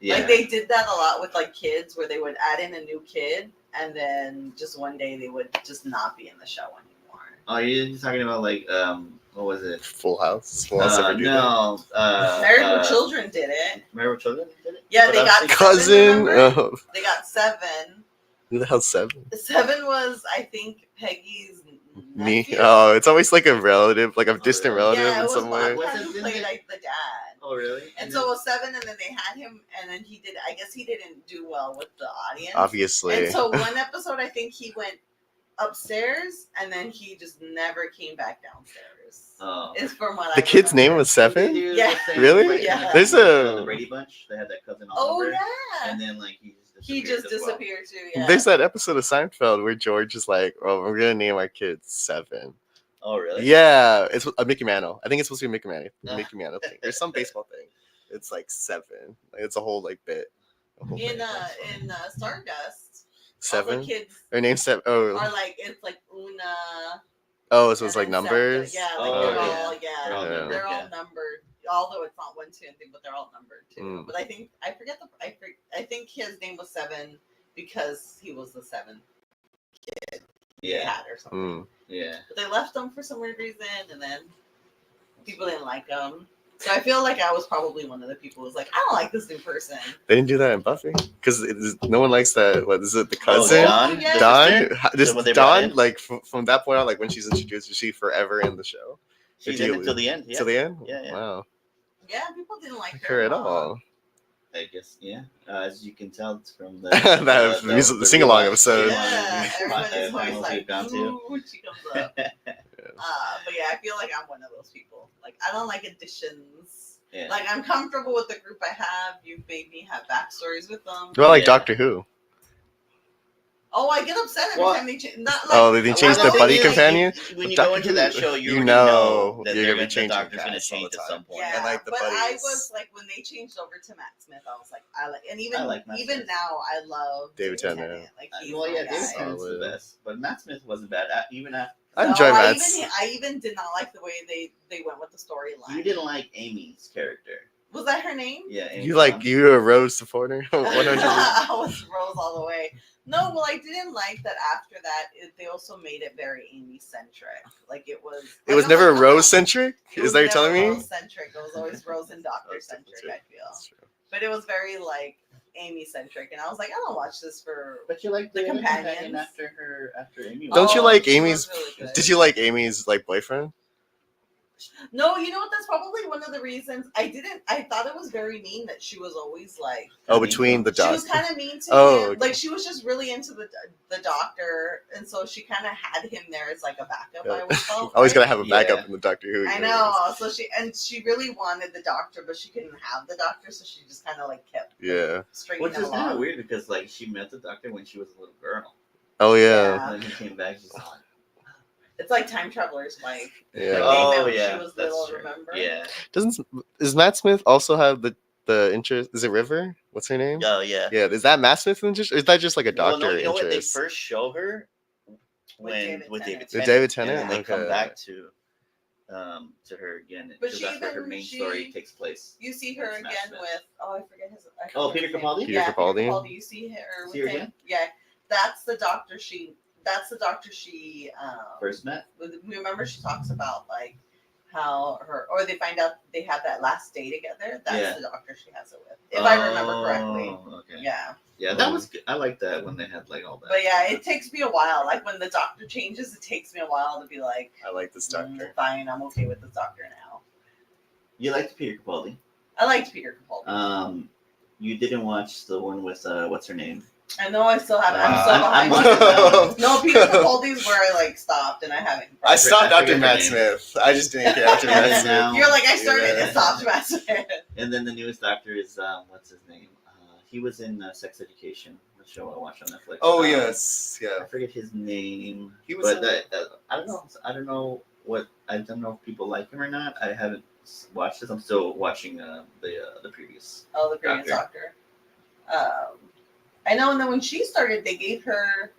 Yeah. Like they did that a lot with like kids, where they would add in a new kid and then just one day they would just not be in the show anymore. Oh, you're talking about like what was it? Full House. Full House ever do No. Married with Children did it. Married with Children did it? Yeah, But they I'm got thinking- Cousin. Seven, remember? Oh, They got 7. who the hell's 7? 7 was, I think, Peggy's Me. nephew. Oh, it's always like a relative, like a distant really? relative Yeah, it in was some way. Bob Was who it- played like the dad. Oh, really? And so it was 7, and then they had him, and then he did. I guess he didn't do well with the audience. Obviously. And so one episode, I think he went upstairs, and then he just never came back downstairs. Oh. Is from what The I kid's name remember. was 7? Yeah. Really? Yeah. There's the a Brady Bunch. They had that cousin Oh Oliver. yeah. And then like He just as well. disappeared too. Yeah. there's that episode of Seinfeld where George is like, "Oh, we're gonna name our kid 7." Oh, really? Yeah, it's a Mickey Mantle. I think it's supposed to be Mickey Mantle thing. There's some baseball thing. It's like 7. Like, it's a whole like bit. A whole in thing. Stardust, all 7. the kids Her name's 7. Oh, are like it's like Una. oh, so it's and like then numbers. Yeah, like Oh, they're yeah. all They're all Yeah. numbered, they're all yeah. numbered. Although it's not 1, 2, and 3, but they're all numbered too. Mm. But I think I think his name was 7 because he was the 7th they Yeah. had or something. Mm. Yeah. But they left him for some weird reason, and then people didn't like him. So I feel like I was probably one of the people who was like, I don't like this new person. They didn't do that in Buffy because no one likes that. What is it? The Oh, cousin. Dawn? Yeah. The Dawn. sister? This When they brought Dawn. in? Like from that point on, like when she's introduced, is she forever in the show? She's do in you- it till the end. Yeah. Till the end. Yeah, yeah. Wow. Yeah, people didn't like Her at all. I guess, yeah. As you can tell, it's from the The sing-along rewatch. episode. Yeah, everybody's Panels always we've like, gone to. ooh, when she comes up. But yeah, I feel like I'm one of those people. Like, I don't like additions. Yeah. Like, I'm comfortable with the group I have. You made me have backstories with them. Well, like Yeah. Doctor Who. Oh, I get upset every Well- time they change. Not like, Oh, they didn't change Well, the thing buddy is, like, companion. When you Doctor go into that Who, show, you already know that you're gonna be the changing doctor's going to casts all change the at time. some point. yeah, And, like, the but I buddies. was like, when they changed over to Matt Smith, I was like, I like, and even I like Matt even Smith. now, I love David Tennant. Like, he's Well, yeah, my David guy. Tennant's the Solid. best. But Matt Smith wasn't bad. Even after I enjoy I Matt's. even did not like the way they went with the storyline. you didn't like Amy's character. Was that her name? Yeah, Amy You like Pond. you're a Rose supporter. 100%. I was Rose all the way. No, well, I didn't like that after that. They also made it very Amy centric. Like it was. It was never Rose centric. It Is was that you're telling never me? Rose centric. It was always Rose and Doctor centric. I feel, That's true. but it was very like Amy centric, and I was like, I don't watch this for. But you like The the other companions. companion after Amy. Don't you Oh, like she was Amy's? really good. Did you like Amy's like boyfriend? No, you know what? That's probably one of the reasons I didn't. I thought it was very mean that she was always like. Oh, between the She was dogs. kind of mean to Oh, him. okay. Like she was just really into the doctor, and so she kind of had him there as like a backup. I always felt. Always right? gotta have a backup Yeah. in the Doctor Who. I universe. know. So she really wanted the doctor, but she couldn't have the doctor, so she just kind of like kept Yeah. stringing Which him is kind of along. weird because like she met the doctor when she was a little girl, Oh yeah. Yeah. and then she came back. She's like, It's like Time Traveler's wife. Yeah. Like, oh they met when yeah, she was that's little. true. Remember? Yeah. Does Matt Smith also have the interest? Is it River? What's her name? Oh yeah. Yeah. Is that Matt Smith interest? Or is that just like a Well, doctor no, you know what? They interest? first show her With with David David Tennant. With David and then Tennant? they come Okay. back to her again But because she that's where her even- main she- story takes place. You see her That's Matt again Smith. with I forget his. I Oh, forget Peter his name. Capaldi? Peter Yeah, Capaldi? You see her with See her him. again? Yeah, that's the doctor. That's the doctor she. First met. Remember, she talks about like how they find out they have that last day together. That's Yeah. the doctor she has it with, if I remember correctly. Oh, okay. Yeah, Yeah, that was good. I like that when they had like all that. but yeah, it takes me a while. Like when the doctor changes, it takes me a while to be like, I like this doctor. fine, I'm okay with this doctor now. You liked Peter Capaldi. I liked Peter Capaldi. You didn't watch the one with what's her name? I know I still haven't. I'm so I'm behind. watching that one. No, Peter Capaldi's where I like stopped and I haven't. I stopped I after forget Matt her Smith. I just didn't care after Matt And Smith. now- You're like I started Yeah. and stopped Matt Smith. And then the newest Doctor is what's his name? He was in Sex Education, the show I watched on Netflix. Oh yes, I yeah. forget his name. He was but I don't know. I don't know if people like him or not. I haven't watched this. I'm still watching the previous. Oh, the previous Doctor. I know, and then when she started, they gave her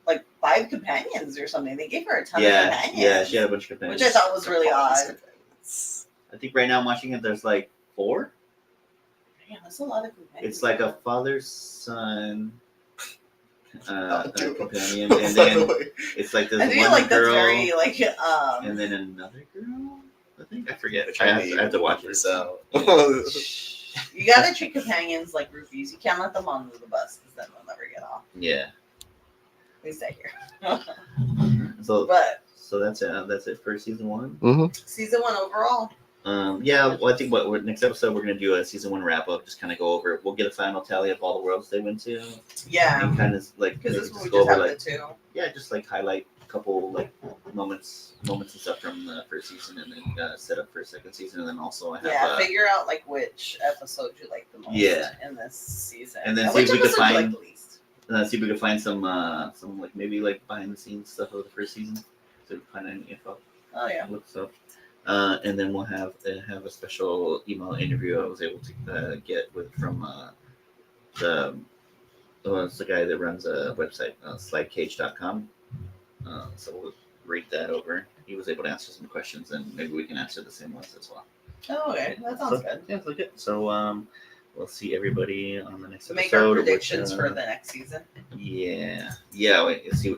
like 5 companions or something. They gave her a ton of companions. Yeah, she had a bunch of companions. Which I thought was really odd. I think right now I'm watching it. There's like 4. Yeah, that's a lot of companions. It's like a father son companion, and then it's like this I feel one like that's girl, very like and then another girl. I think I forget. Which I have to watch it. So. you gotta treat companions like roofies. You can't let them onto the bus because then they'll never get off. Yeah. They stay here. So But that's it for season 1. Mm-hmm. season 1 overall. Yeah. Well, I think next episode we're gonna do a season 1 wrap up. Just kind of go over. We'll get a final tally of all the worlds they went to, Yeah, and kind of like because this one we go just over have like the 2. yeah, just like highlight a couple like moments and stuff from the first season, and then set up for a second season, and then also I have Figure out like which episode you like the most. Yeah. In this season, And then see which if we can episode you like find- the least. see if we can find some like maybe like behind the scenes stuff of the first season. So we can find any info. Oh yeah. Look stuff. And then we'll have a special email interview I was able to get from it's the guy that runs a website, slidecage.com. So we'll read that over. He was able to answer some questions, and maybe we can answer the same ones as well. Oh, okay, that sounds good. Yeah, so good. So we'll see everybody on the next Make episode. our predictions which, for the next season. Yeah. Wait, see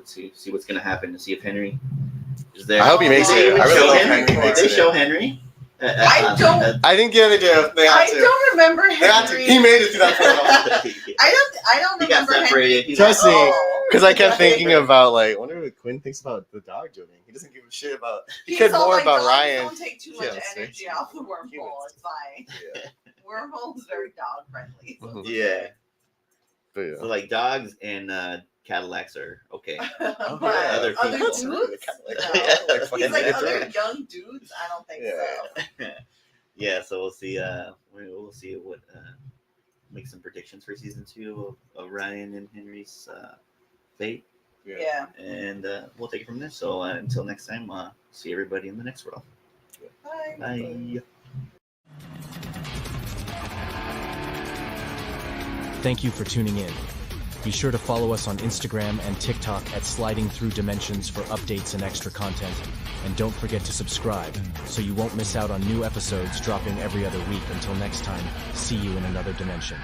what's gonna happen. To see if Henry is there. I hope he makes Did it. they I really show hope Henry? Henry Did makes they it. show Henry? I don't- I think yeah, they do. They I have to. don't remember They have to. Henry. He made it through that portal. I don't He got remember Henry. separated. He's Trust like, me, "Oh." because I kept thinking about like, I wonder what Quinn thinks about the dog doing. He doesn't give a shit about. He He's cared all more like, about "Dogs Ryan. Don't take too Yeah, much that's energy right. off the wormhole. Humans. It's fine. Yeah. Wormhole's very dog friendly. So it's Yeah. But yeah. So like dogs and Cadillacs are okay. but other other people. dudes, Like, no. fucking He's like idiot. other young dudes. I don't think so. Yeah. So we'll see. We'll see what make some predictions for season 2 of Ryan and Henry's fate, Yeah. and we'll take it from there. So until next time, see everybody in the next world. Bye. Bye. Thank you for tuning in. Be sure to follow us on Instagram and TikTok at Sliding Through Dimensions for updates and extra content. And don't forget to subscribe so you won't miss out on new episodes dropping every other week. Until next time, see you in another dimension.